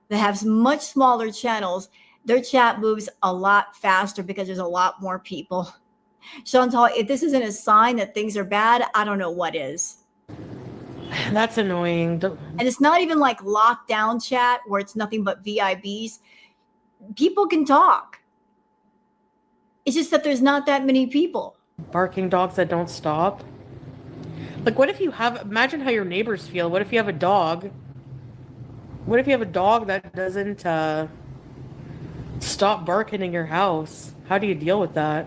that have much smaller channels. Their chat moves a lot faster because there's a lot more people. Chantal, if this isn't a sign that things are bad, I don't know what is. That's annoying. And it's not even like lockdown chat where it's nothing but VIBs. People can talk. It's just that there's not that many people. Barking dogs that don't stop. Like, what if you imagine how your neighbors feel. What if you have a dog? What if you have a dog that doesn't stop barking in your house? How do you deal with that?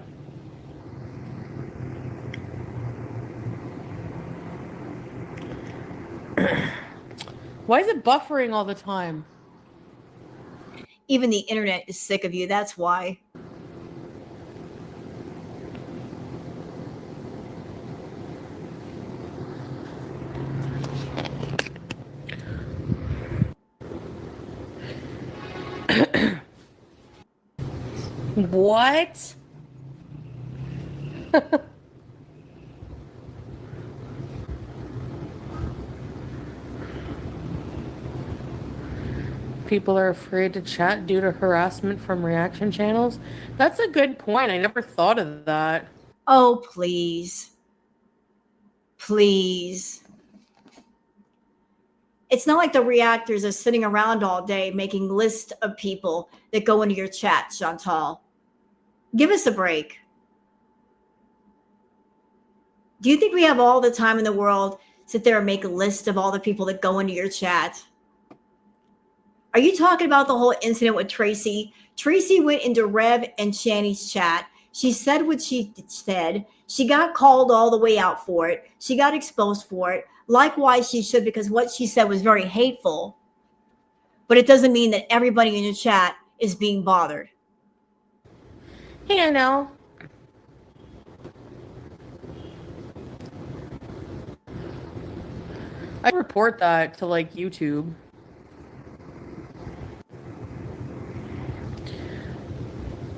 Why is it buffering all the time? Even the internet is sick of you. That's why. What? People are afraid to chat due to harassment from reaction channels. That's a good point. I never thought of that. Oh, please. Please. It's not like the reactors are sitting around all day making lists of people that go into your chat, Chantal. Give us a break. Do you think we have all the time in the world to sit there and make a list of all the people that go into your chat? Are you talking about the whole incident with Tracy? Tracy went into Rev and Shani's chat. She said what she said. She got called all the way out for it. She got exposed for it. Likewise, she should, because what she said was very hateful. But it doesn't mean that everybody in your chat is being bothered. Hey, I know. I report that to like YouTube.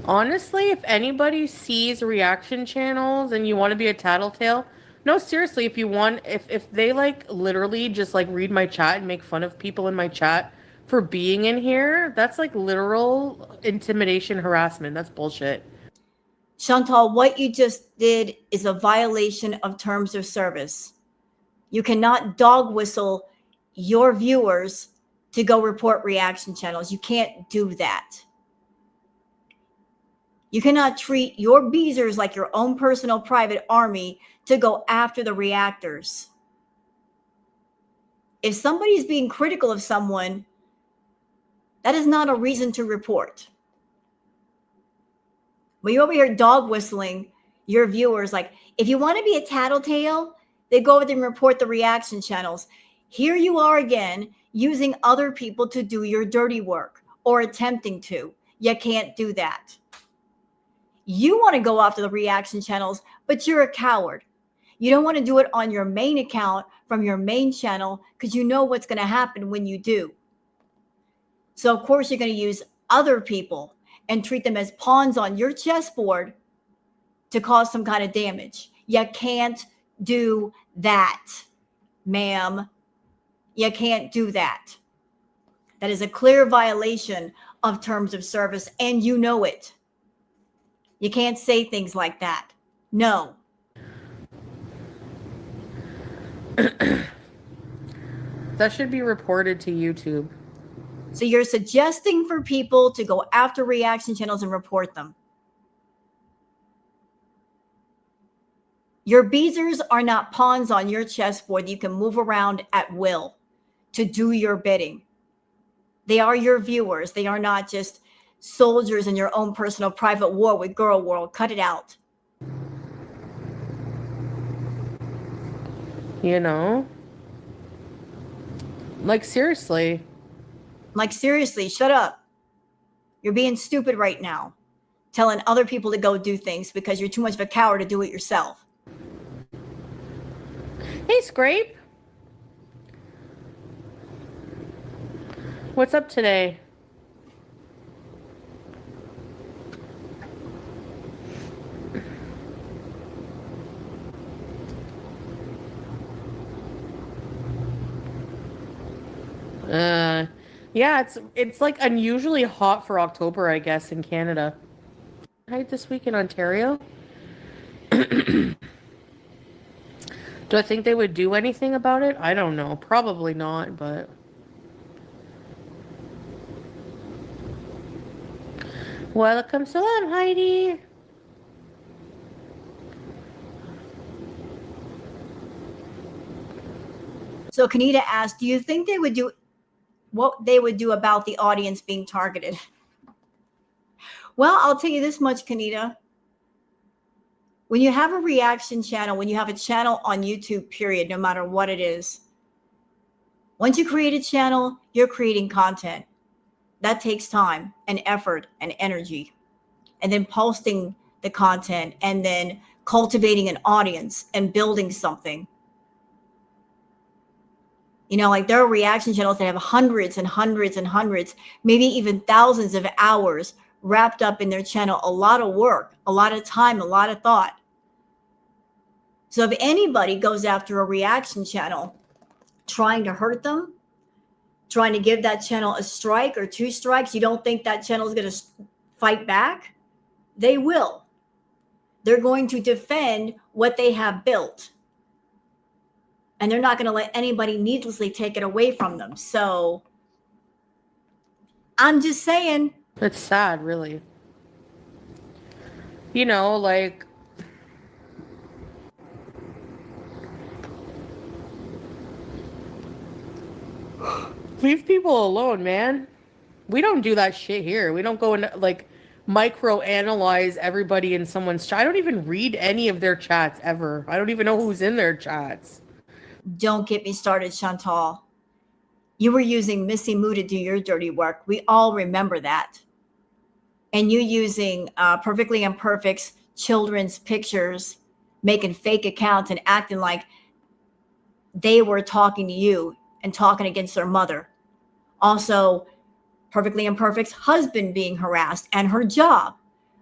Honestly, if anybody sees reaction channels and you want to be a tattletale, no, seriously, if you want, if they like literally just like read my chat and make fun of people in my chat for being in here, that's like literal intimidation, harassment. That's bullshit. Chantal, what you just did is a violation of terms of service. You cannot dog whistle your viewers to go report reaction channels. You can't do that. You cannot treat your beezers like your own personal private army to go after the reactors. If somebody's being critical of someone, that is not a reason to report. When you're over here dog whistling your viewers, like, if you want to be a tattletale, they go over there and report the reaction channels. Here you are again, using other people to do your dirty work or attempting to. You can't do that. You want to go after the reaction channels, but you're a coward. You don't want to do it on your main account from your main channel because you know what's going to happen when you do. So, of course, you're going to use other people and treat them as pawns on your chessboard to cause some kind of damage. You can't do that, ma'am. You can't do that. That is a clear violation of terms of service, and you know it. You can't say things like that. No. That should be reported to YouTube. So you're suggesting for people to go after reaction channels and report them. Your beezers are not pawns on your chessboard that you can move around at will to do your bidding. They are your viewers. They are not just soldiers in your own personal private war with Girl World. Cut it out. You know? Like, seriously. Like, seriously, shut up. You're being stupid right now, telling other people to go do things because you're too much of a coward to do it yourself. Hey, Scrape. What's up today? Yeah, it's like unusually hot for October, I guess, in Canada. Right this week in Ontario. Do I think they would do anything about it? I don't know. Probably not, but welcome salam, Heidi. So Kanita asked, do you think they would do what they would do about the audience being targeted? Well, I'll tell you this much, Kanita. When you have a reaction channel, when you have a channel on YouTube, period, no matter what it is, once you create a channel, you're creating content. That takes time and effort and energy. And then posting the content and then cultivating an audience and building something. You know, like there are reaction channels that have hundreds and hundreds and hundreds, maybe even thousands of hours wrapped up in their channel. A lot of work, a lot of time, a lot of thought. So if anybody goes after a reaction channel trying to hurt them, trying to give that channel a strike or 2 strikes, you don't think that channel is going to fight back? They will. They're going to defend what they have built. And they're not going to let anybody needlessly take it away from them. So I'm just saying. It's sad, really. You know, like, leave people alone, man. We don't do that shit here. We don't go and like micro analyze everybody in someone's chat. I don't even read any of their chats ever. I don't even know who's in their chats. Don't get me started, Chantal. You were using Missy Moo to do your dirty work. We all remember that. And you using Perfectly Imperfect's children's pictures, making fake accounts and acting like they were talking to you and talking against their mother. Also, Perfectly Imperfect's husband being harassed and her job.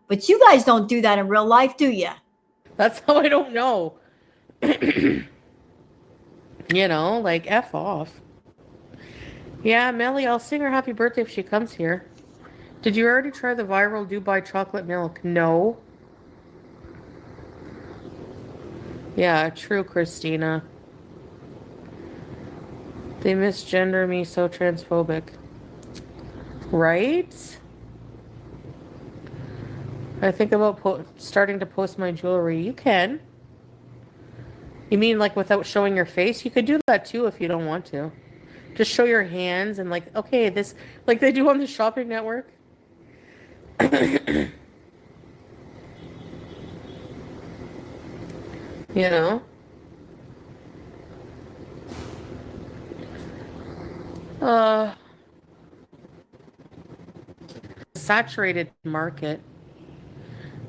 But you guys don't do that in real life, do you? That's how I don't know. You know, like F off. Yeah, Melly, I'll sing her happy birthday if she comes here. Did you already try the viral Dubai chocolate milk? No. Yeah, true, Christina. They misgender me, so transphobic. Right? I think about starting to post my jewelry. You can. You mean like without showing your face? You could do that too if you don't want to. Just show your hands and like, okay, this, like they do on the shopping network. You know? Uh, Saturated market.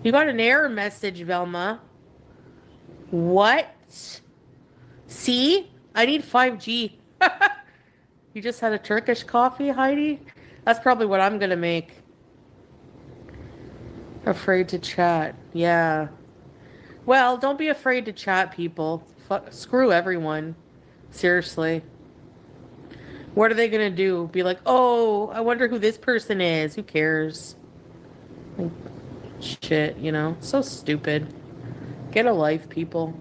You got an error message, Velma. What? See? I need 5G. You just had a Turkish coffee, Heidi? That's probably what I'm gonna make. Afraid to chat. Yeah. Well, don't be afraid to chat, people. Screw everyone. Seriously. What are they gonna do? Be like, oh, I wonder who this person is. Who cares? Like, shit, you know? So stupid. Get a life, people.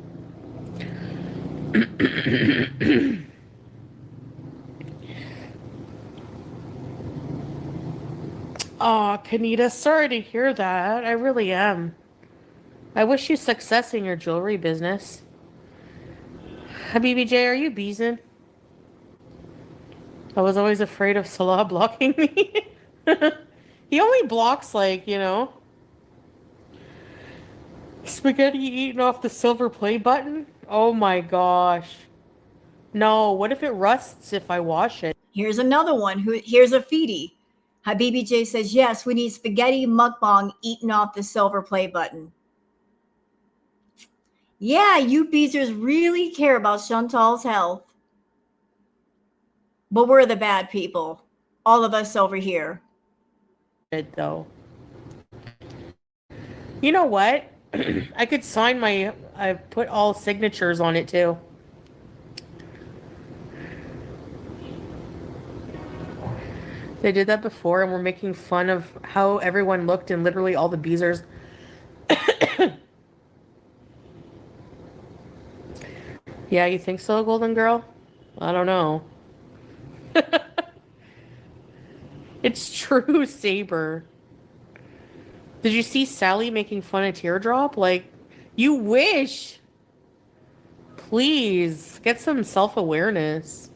Oh, Kanita, sorry to hear that. I really am. I wish you success in your jewelry business. BBJ, are you beezing? I was always afraid of Salah blocking me. He only blocks, like, you know, spaghetti eating off the silver play button. Oh my gosh. No, what if it rusts if I wash it? Here's another one. Here's a Foodie. Habibi J says, yes, we need spaghetti mukbang eating off the silver play button. Yeah, you beezers really care about Chantal's health. But we're the bad people. All of us over here. Though. You know what? I could sign my, I put all signatures on it too. They did that before and we're making fun of how everyone looked and literally all the beezers. Yeah, you think so, Golden Girl? I don't know. It's true, Saber. Did you see Sally making fun of Teardrop? Like, you wish. Please, get some self-awareness.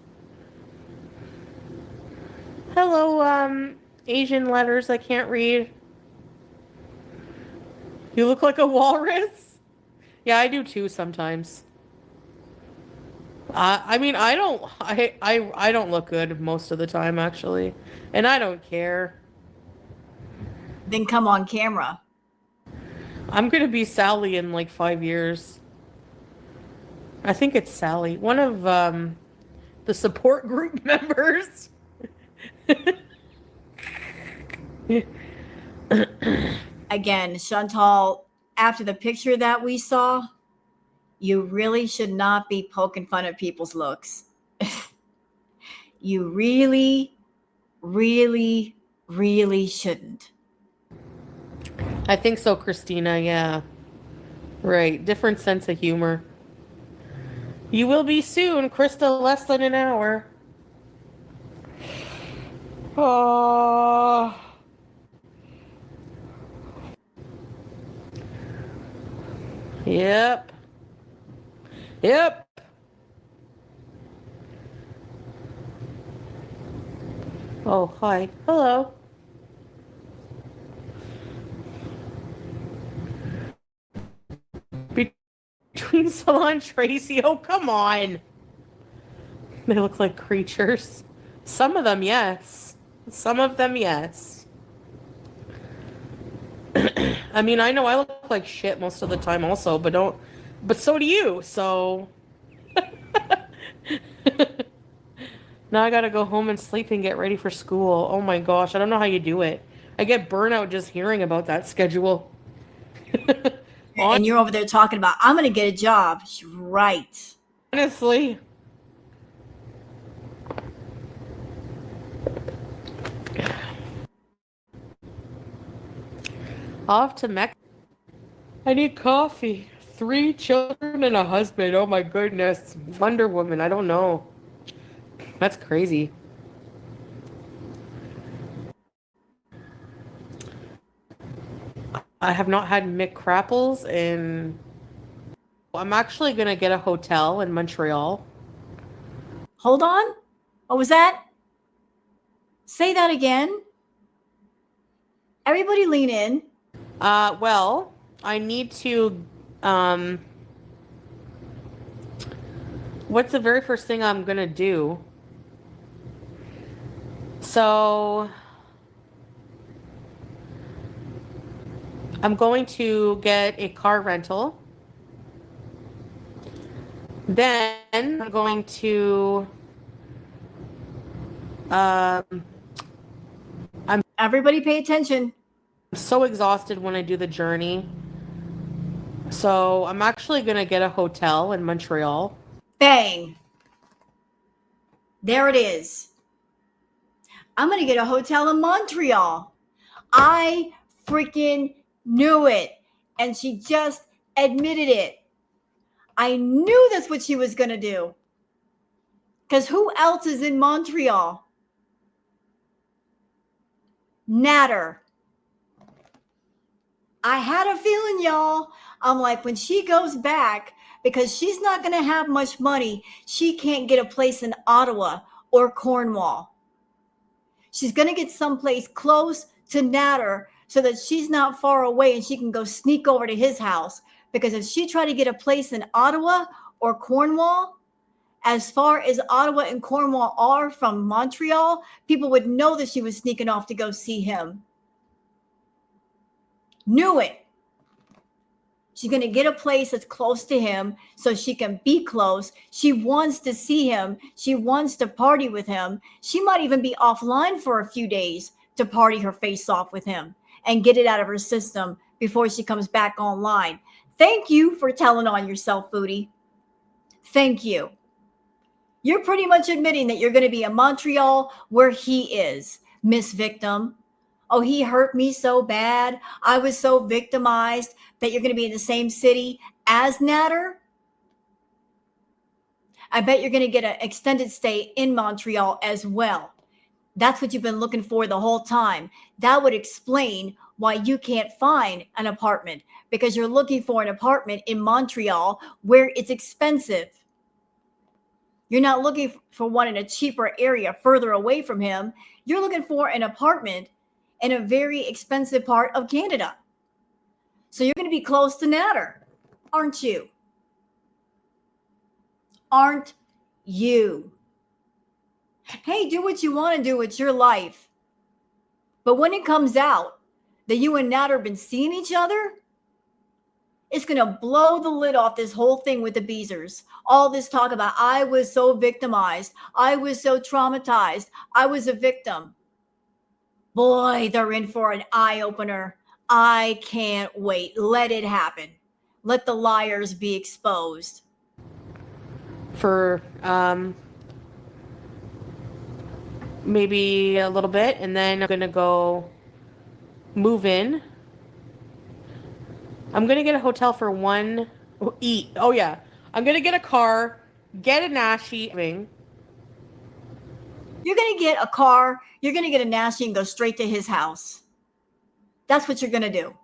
Hello, Asian letters I can't read. You look like a walrus? Yeah, I do too sometimes. I mean, I don't look good most of the time, actually. And I don't care. Then come on camera. I'm gonna be Sally in like 5 years. I think it's Sally, one of the support group members. Again, Chantal, after the picture that we saw, you really should not be poking fun at people's looks. You really, really, really shouldn't. I think so, Christina, yeah. Right, different sense of humor. You will be soon, Krista, less than an hour. Oh. Yep. Yep. Oh, hi. Hello. Between Scylla and Tracy. Oh, come on. They look like creatures. Some of them, yes. Some of them, yes. I mean, I know I look like shit most of the time also, but so do you, so. Now I gotta go home and sleep and get ready for school. Oh my gosh, I don't know how you do it. I get burnout just hearing about that schedule. And you're over there talking about, I'm going to get a job. Right. Honestly. Off to Mexico. I need coffee. 3 children and a husband. Oh my goodness. Wonder Woman. I don't know. That's crazy. I have not had McCrapples in. I'm actually gonna get a hotel in Montreal. Hold on. What was that? Say that again. Everybody lean in. Well, I need to. Um, what's the very first thing I'm gonna do? So, I'm going to get a car rental. Then I'm going to. Um, Everybody pay attention. I'm so exhausted when I do the journey. So, I'm actually gonna get a hotel in Montreal. Bang. There it is. I'm going to get a hotel in Montreal. I freaking knew it. And she just admitted it. I knew that's what she was going to do. Because who else is in Montreal? Natter. I had a feeling, y'all. I'm like, when she goes back, because she's not going to have much money, she can't get a place in Ottawa or Cornwall. She's going to get someplace close to Natter so that she's not far away and she can go sneak over to his house. Because if she tried to get a place in Ottawa or Cornwall, as far as Ottawa and Cornwall are from Montreal, people would know that she was sneaking off to go see him. Knew it. She's going to get a place that's close to him so she can be close. She wants to see him. She wants to party with him. She might even be offline for a few days to party her face off with him and get it out of her system before she comes back online. Thank you for telling on yourself, Foodie. Thank you. You're pretty much admitting that you're going to be in Montreal where he is, Miss Victim. Oh, he hurt me so bad. I was so victimized that you're going to be in the same city as Natter. I bet you're going to get an extended stay in Montreal as well. That's what you've been looking for the whole time. That would explain why you can't find an apartment, because you're looking for an apartment in Montreal where it's expensive. You're not looking for one in a cheaper area further away from him. You're looking for an apartment in a very expensive part of Canada. So you're going to be close to Natter, aren't you? Aren't you? Hey, do what you want to do. It's your life. But when it comes out that you and Natter have been seeing each other, it's going to blow the lid off this whole thing with the Beezers. All this talk about, I was so victimized. I was so traumatized. I was a victim. Boy, they're in for an eye opener. I can't wait. Let it happen. Let the liars be exposed. For maybe a little bit, and then I'm gonna go move in. I'm gonna get a hotel for one eat. Oh yeah, I'm gonna get a car, get a Nashi. You're going to get a car. You're going to get a Nashi and go straight to his house. That's what you're going to do.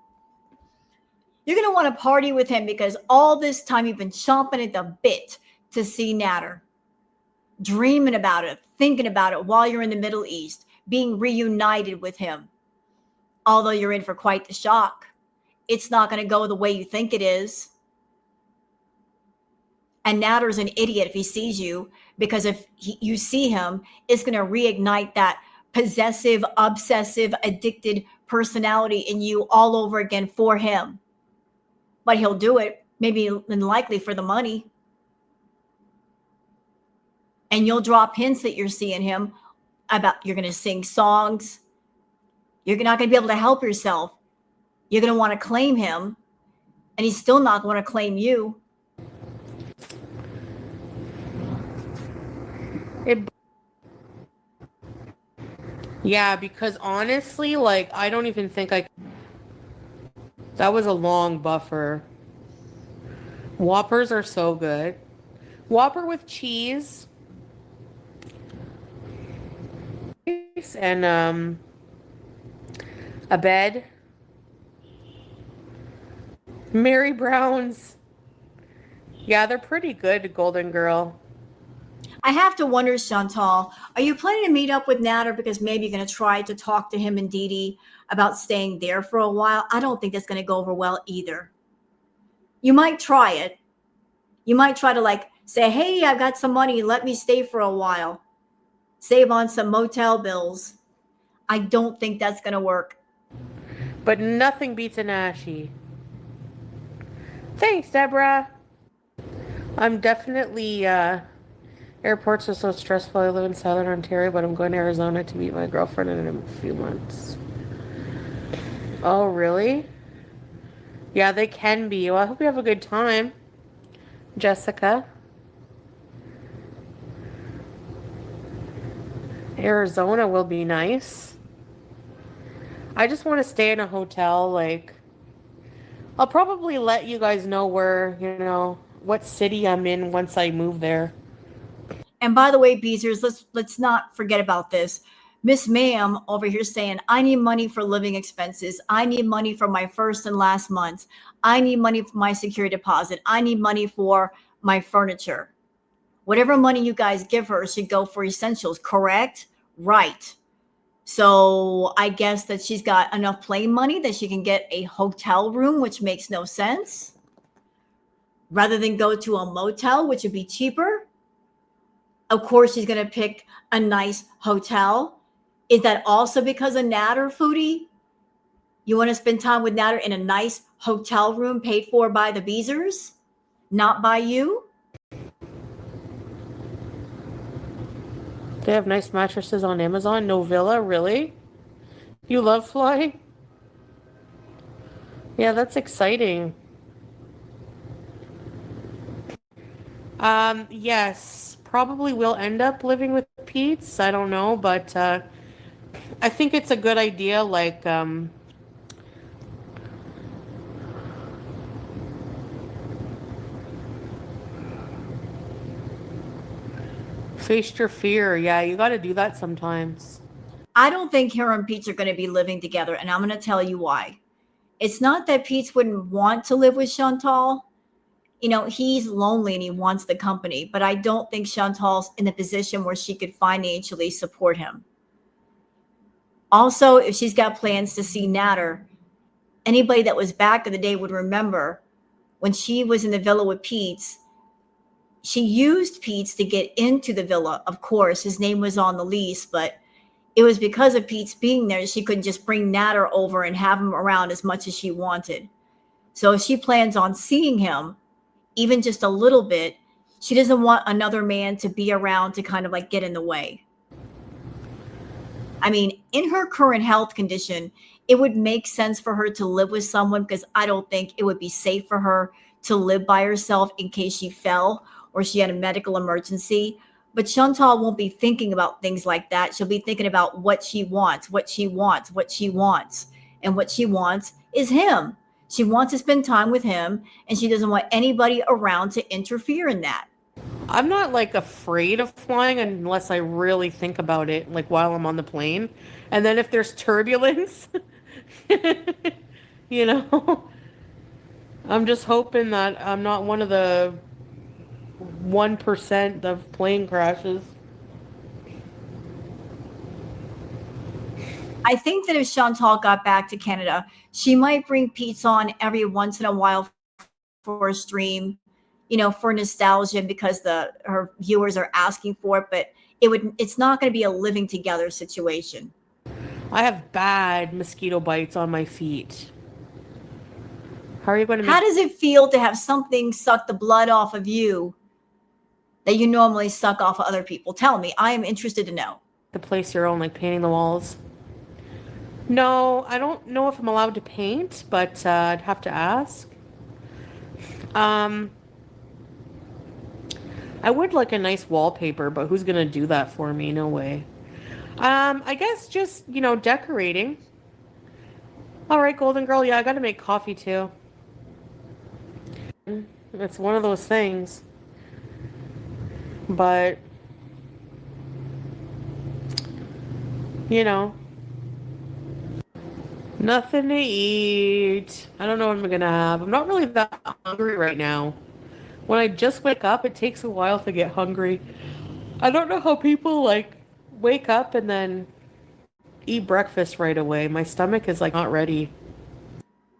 You're going to want to party with him because all this time you've been chomping at the bit to see Natter, dreaming about it, thinking about it while you're in the Middle East, being reunited with him. Although you're in for quite the shock, it's not going to go the way you think it is. And Natter's an idiot if he sees you, because if you see him, it's going to reignite that possessive, obsessive, addicted personality in you all over again for him. But he'll do it, maybe and likely for the money. And you'll drop hints that you're seeing him about, you're going to sing songs. You're not going to be able to help yourself. You're going to want to claim him, and he's still not going to claim you. Yeah, because honestly, like, I don't even think that was a long buffer. Whoppers are so good. Whopper with cheese. And, a bed. Mary Brown's. Yeah, they're pretty good, Golden Girl. I have to wonder, Chantal, are you planning to meet up with Natter because maybe you're going to try to talk to him and Dee Dee about staying there for a while? I don't think that's going to go over well either. You might try it. You might try to like say, hey, I've got some money. Let me stay for a while. Save on some motel bills. I don't think that's going to work. But nothing beats an Ashy. Thanks, Deborah. I'm definitely, airports are so stressful. I live in Southern Ontario, but I'm going to Arizona to meet my girlfriend in a few months. Oh, really? Yeah, they can be. Well, I hope you have a good time, Jessica. Arizona will be nice. I just want to stay in a hotel. Like, I'll probably let you guys know where, what city I'm in once I move there. And by the way, Beezers, let's not forget about this. Miss Ma'am over here saying, I need money for living expenses. I need money for my first and last months. I need money for my security deposit. I need money for my furniture. Whatever money you guys give her should go for essentials, correct? Right. So I guess that she's got enough plane money that she can get a hotel room, which makes no sense. Rather than go to a motel, which would be cheaper. Of course, she's going to pick a nice hotel. Is that also because of Natter, Foodie? You want to spend time with Natter in a nice hotel room paid for by the Beezers, not by you? They have nice mattresses on Amazon. No Villa, really? You love flying? Yeah, that's exciting. Yes, probably will end up living with Pete's. I don't know, but I think it's a good idea. Like, face your fear. Yeah, you got to do that sometimes. I don't think her and Pete's are going to be living together, and I'm going to tell you why. It's not that Pete's wouldn't want to live with Chantal. He's lonely and he wants the company, but I don't think Chantal's in a position where she could financially support him. Also, if she's got plans to see Natter, anybody that was back in the day would remember when she was in the villa with Pete's, she used Pete's to get into the villa. Of course, his name was on the lease, but it was because of Pete's being there, she couldn't just bring Natter over and have him around as much as she wanted. So if she plans on seeing him, even just a little bit, she doesn't want another man to be around to kind of like get in the way. I mean, in her current health condition, it would make sense for her to live with someone because I don't think it would be safe for her to live by herself in case she fell or she had a medical emergency. But Chantal won't be thinking about things like that. She'll be thinking about what she wants, what she wants, what she wants. And what she wants is him. She wants to spend time with him, and she doesn't want anybody around to interfere in that. I'm not like afraid of flying unless I really think about it, like while I'm on the plane. And then if there's turbulence, you know, I'm just hoping that I'm not one of the 1% of plane crashes. I think that if Chantal got back to Canada, she might bring pizza on every once in a while for a stream, for nostalgia because the her viewers are asking for it, but it's not going to be a living together situation. I have bad mosquito bites on my feet. How are you going to How make does it feel to have something suck the blood off of you that you normally suck off of other people? Tell me. I am interested to know. the place your own, like painting the walls? No, I don't know if I'm allowed to paint, but I'd have to ask. Um, I would like a nice wallpaper, but who's gonna do that for me? No way. I guess just, decorating. All right, Golden Girl, yeah, I gotta make coffee too. It's one of those things. But, you know, nothing to eat. I don't know what I'm gonna have. I'm not really that hungry right now. When I just wake up, it takes a while to get hungry. I don't know how people like wake up and then eat breakfast right away. My stomach is like not ready.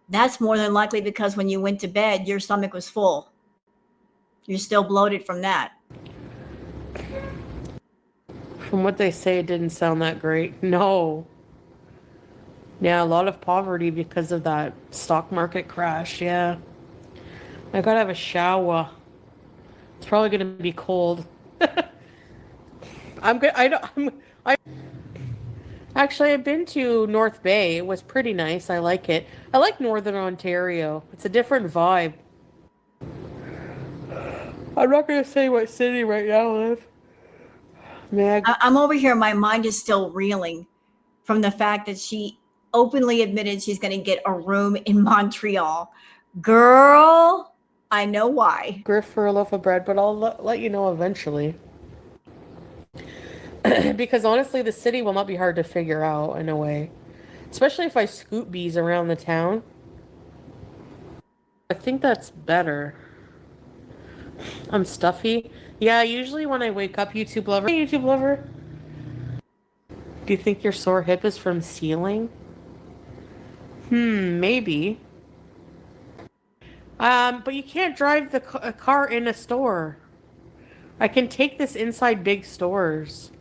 That's more than likely because when you went to bed, your stomach was full. You're still bloated from that. From what they say, it didn't sound that great. No. Yeah, a lot of poverty because of that stock market crash. Yeah. I gotta have a shower. It's probably gonna be cold. I'm good. I don't. I actually I've been to North Bay. It was pretty nice. I like it. I like Northern Ontario. It's a different vibe. I'm not gonna say what city right now I live. Meg. I'm over here. My mind is still reeling from the fact that she openly admitted she's going to get a room in Montreal. Girl, I know why. Griff for a loaf of bread, but I'll let you know eventually. Because honestly, the city will not be hard to figure out in a way. Especially if I scoop bees around the town. I think that's better. I'm stuffy. Yeah, usually when I wake up, YouTube lover. Hey, YouTube lover. Do you think your sore hip is from sealing? Maybe. But you can't drive a car in a store. I can take this inside big stores.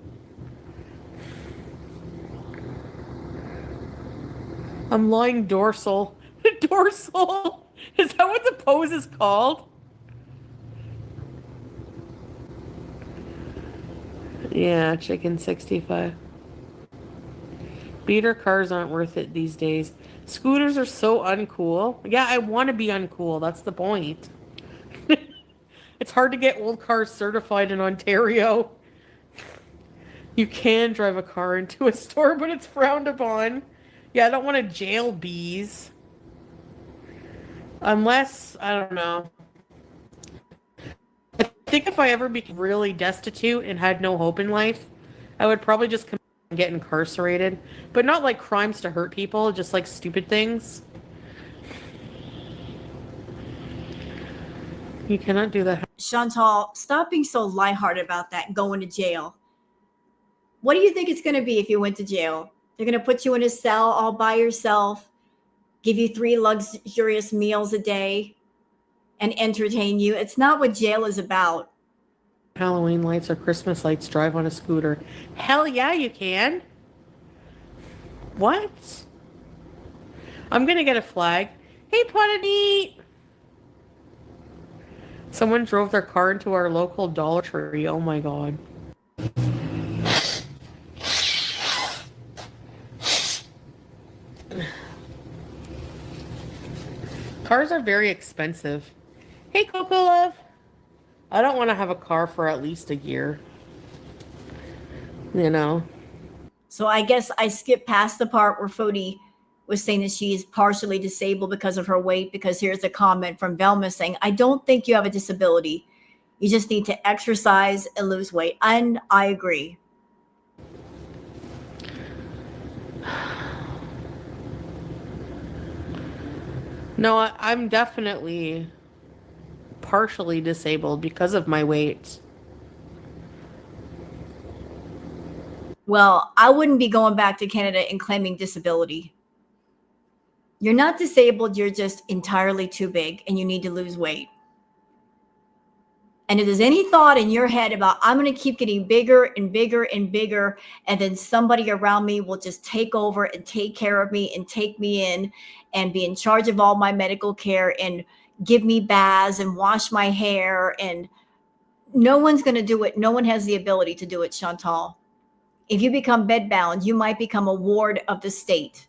I'm lying dorsal. Dorsal? Is that what the pose is called? Yeah, chicken 65. Beater cars aren't worth it these days. Scooters are so uncool. Yeah, I want to be uncool. That's the point. It's hard to get old cars certified in Ontario. You can drive a car into a store, but it's frowned upon. Yeah, I don't want to jail bees. Unless, I don't know. I think if I ever became really destitute and had no hope in life, I would probably just come and get incarcerated. But not like crimes to hurt people, just like stupid things. You cannot do that. Chantal, stop being so lighthearted about that going to jail. What do you think it's going to be if you went to jail? They're going to put you in a cell all by yourself, give you 3 luxurious meals a day, and entertain you. It's not what jail is about. Halloween lights or Christmas lights drive on a scooter. Hell yeah, you can. What? I'm gonna get a flag. Hey, Potty! Someone drove their car into our local Dollar Tree. Oh my god. Cars are very expensive. Hey, Coco Love. I don't want to have a car for at least a year. You know? So I guess I skipped past the part where Foodie was saying that she is partially disabled because of her weight, because here's a comment from Velma saying, I don't think you have a disability. You just need to exercise and lose weight. And I agree. No, I'm definitely partially disabled because of my weight. Well, I wouldn't be going back to Canada and claiming disability. You're not disabled, you're just entirely too big and you need to lose weight. And if there's any thought in your head about, I'm going to keep getting bigger and bigger and bigger, and then somebody around me will just take over and take care of me and take me in and be in charge of all my medical care and give me baths and wash my hair, and no one's going to do it. No one has the ability to do it, Chantal. If you become bedbound, you might become a ward of the state.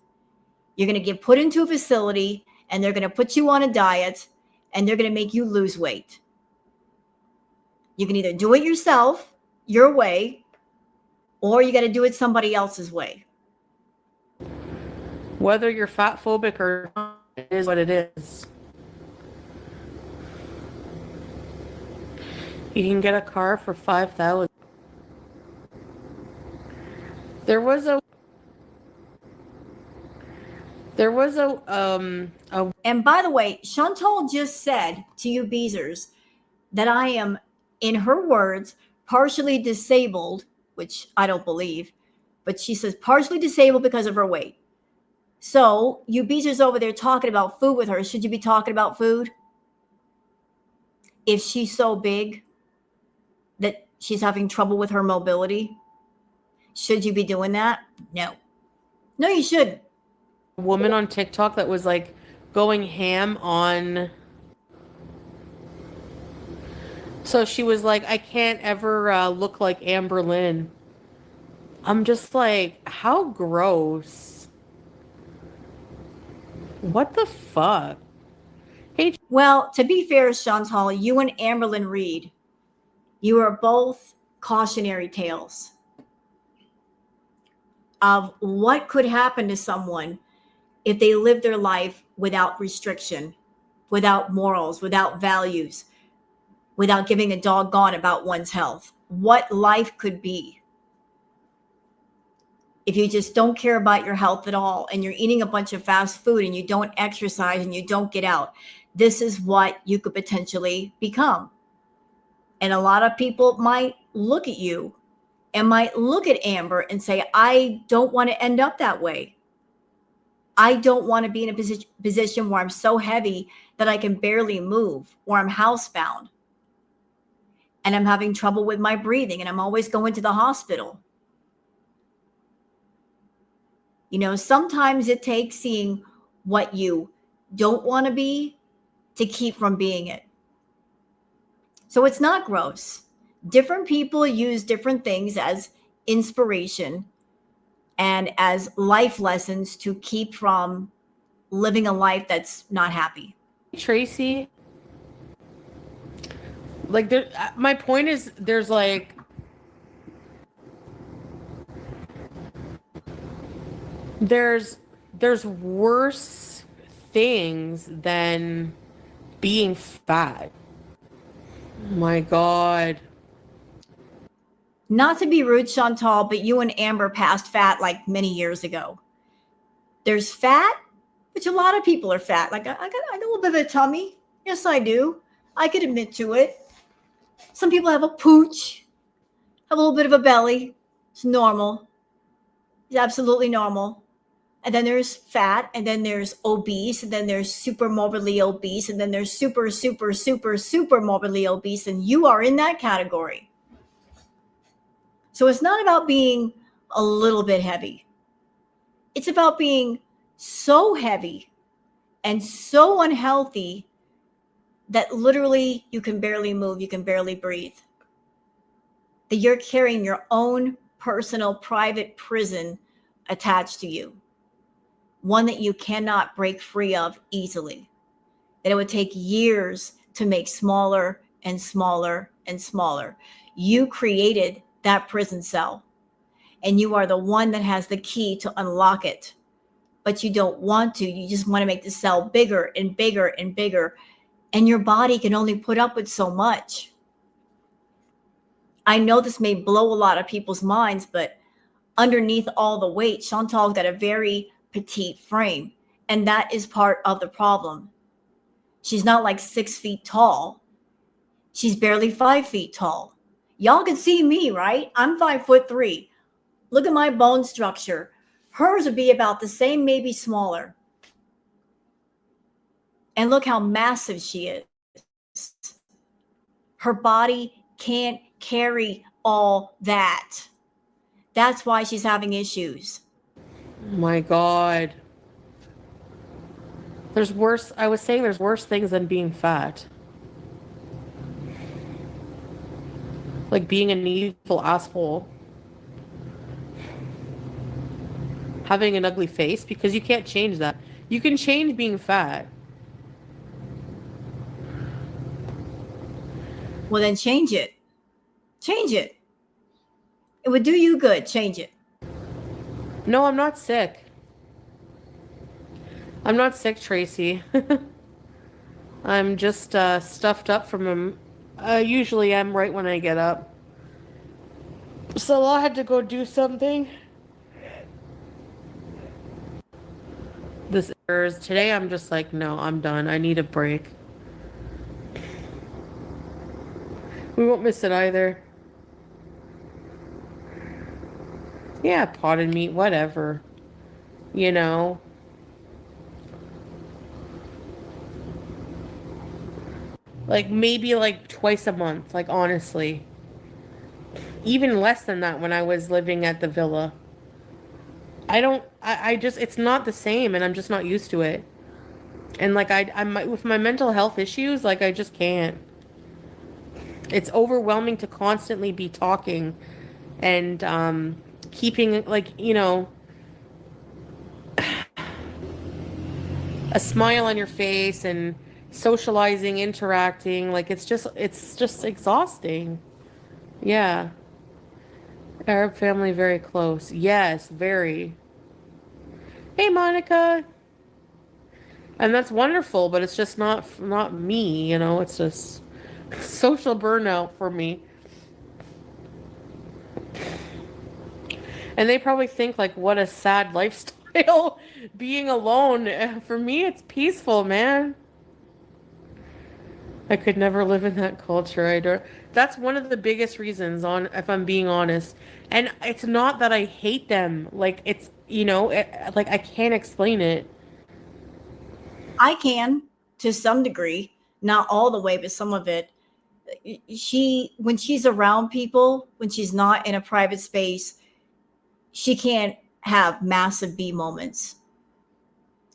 You're going to get put into a facility and they're going to put you on a diet and they're going to make you lose weight. You can either do it yourself, your way, or you got to do it somebody else's way. Whether you're fat phobic or not, it is what it is. You can get a car for $5,000. There was a And by the way, Chantal just said to you Beezers that I am, in her words, partially disabled, which I don't believe, but she says partially disabled because of her weight. So you Beezers over there talking about food with her, should you be talking about food? If she's so big that she's having trouble with her mobility, should you be doing that? No. No, you shouldn't. woman on TikTok that was like going ham on. So she was like, I can't ever look like Amber Lynn. I'm just like, how gross. What the fuck? Hey, Well, to be fair, Chantal, you and Amberlyn Reed, you are both cautionary tales of what could happen to someone if they live their life without restriction, without morals, without values, without giving a doggone about one's health. What life could be if you just don't care about your health at all and you're eating a bunch of fast food and you don't exercise and you don't get out. This is what you could potentially become. And a lot of people might look at you and might look at Amber and say, I don't want to end up that way. I don't want to be in a position where I'm so heavy that I can barely move, or I'm housebound and I'm having trouble with my breathing and I'm always going to the hospital. You know, sometimes it takes seeing what you don't want to be to keep from being it. So it's not gross. Different people use different things as inspiration and as life lessons to keep from living a life that's not happy. Tracy, like there, my point is there's like there's worse things than being fat. Oh my God. Not to be rude, Chantal, but you and Amber passed fat like many years ago. There's fat, which a lot of people are fat. Like I got a little bit of a tummy. Yes, I do. I could admit to it. Some people have a pooch, have a little bit of a belly. It's normal. It's absolutely normal. And then there's fat, and then there's obese, and then there's super morbidly obese, and then there's super, super, super, super morbidly obese, and you are in that category. So it's not about being a little bit heavy. It's about being so heavy and so unhealthy that literally you can barely move, you can barely breathe. That you're carrying your own personal private prison attached to you. One that you cannot break free of easily. That it would take years to make smaller and smaller and smaller. You created that prison cell, and you are the one that has the key to unlock it. But you don't want to. You just want to make the cell bigger and bigger and bigger. And your body can only put up with so much. I know this may blow a lot of people's minds, but underneath all the weight, Chantal's got a very petite frame. And that is part of the problem. She's not like 6 feet tall. She's barely 5 feet tall. Y'all can see me, right? I'm 5'3". Look at my bone structure. Hers would be about the same, maybe smaller. And look how massive she is. Her body can't carry all that. That's why she's having issues. My God. There's worse, I was saying there's worse things than being fat. Like being an evil asshole. Having an ugly face, because you can't change that. You can change being fat. Well, then change it. Change it. It would do you good. Change it. No, I'm not sick. I'm not sick, Tracy. I'm just stuffed up from usually I'm right when I get up. So I had to go do something. This errors. Today I'm just like, no, I'm done. I need a break. We won't miss it either. Yeah, potted meat, whatever. You know. Like maybe like twice a month, like honestly. Even less than that when I was living at the villa. I just, it's not the same and I'm just not used to it. And like I'm with my mental health issues, like I just can't. It's overwhelming to constantly be talking and keeping like, a smile on your face and socializing, interacting, like it's just exhausting. Yeah. Arab family very close. Yes, very. Hey, Monica. And that's wonderful, but it's just not me, it's just social burnout for me. And they probably think like what a sad lifestyle being alone. For me it's peaceful, man. I could never live in that culture. I don't. That's one of the biggest reasons on if I'm being honest. And it's not that I hate them. Like it's, like I can't explain it. I can to some degree, not all the way, but some of it. When she's around people, when she's not in a private space, she can't have massive B moments.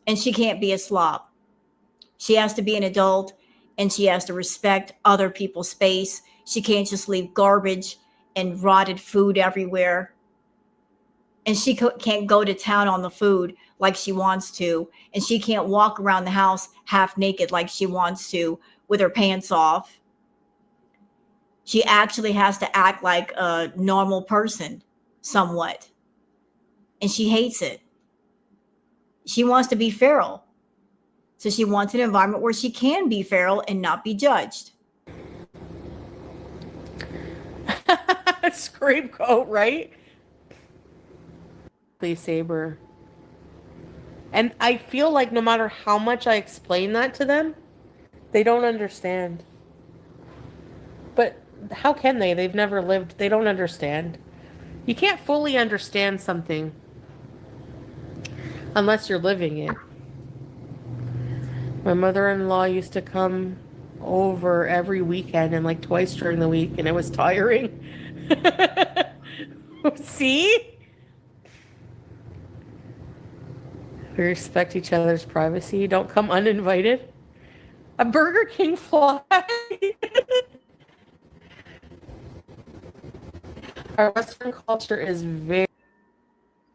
And she can't be a slob. She has to be an adult and she has to respect other people's space. She can't just leave garbage and rotted food everywhere. And she can't go to town on the food like she wants to. And she can't walk around the house half naked like she wants to with her pants off. She actually has to act like a normal person somewhat. And she hates it. She wants to be feral. So she wants an environment where she can be feral and not be judged. Scream coat, right? Please, Saber. And I feel like no matter how much I explain that to them, they don't understand. But how can they? They've never lived. They don't understand. You can't fully understand something unless you're living it. My mother-in-law used to come over every weekend and like twice during the week, and it was tiring. See? We respect each other's privacy. Don't come uninvited. A Burger King fly. Our Western culture is very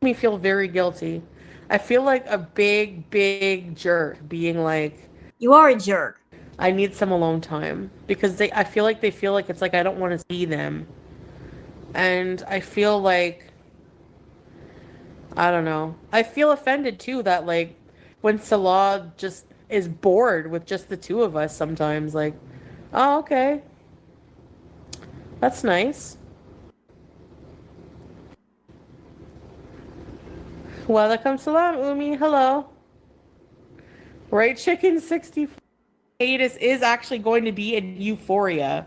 me feel very guilty. I feel like a big, big jerk being like, You are a jerk. I need some alone time because I feel like they feel like it's like I don't want to see them. And I feel like, I don't know. I feel offended too that like when Salah just is bored with just the two of us sometimes, like, oh, okay. That's nice. Welcome salam, Umi. Hello. Right chicken 64. hiatus is actually going to be in Euphoria.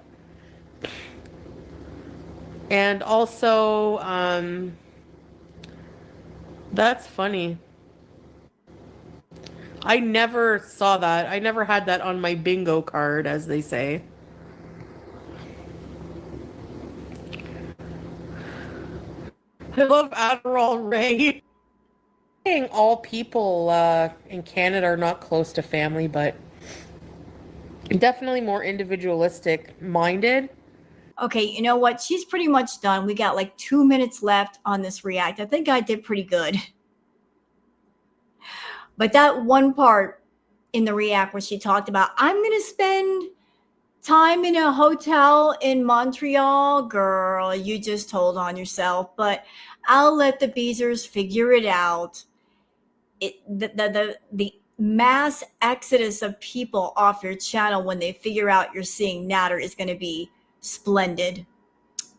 And also, that's funny. I never saw that. I never had that on my bingo card, as they say. I love Adderall Ray. Saying all people in Canada are not close to family, but definitely more individualistic minded. Okay, you know what? She's pretty much done. We got like 2 minutes left on this react. I think I did pretty good. But that one part in the react where she talked about, I'm going to spend time in a hotel in Montreal, girl, you just told on yourself. But I'll let the Beezers figure it out. The mass exodus of people off your channel when they figure out you're seeing Natter is going to be splendid.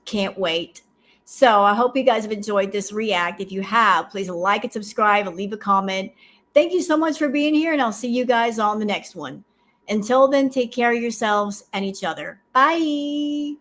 Can't wait. So I hope you guys have enjoyed this react. If you have, please like and subscribe and leave a comment. Thank you so much for being here, and I'll see you guys on the next one. Until then, take care of yourselves and each other. Bye.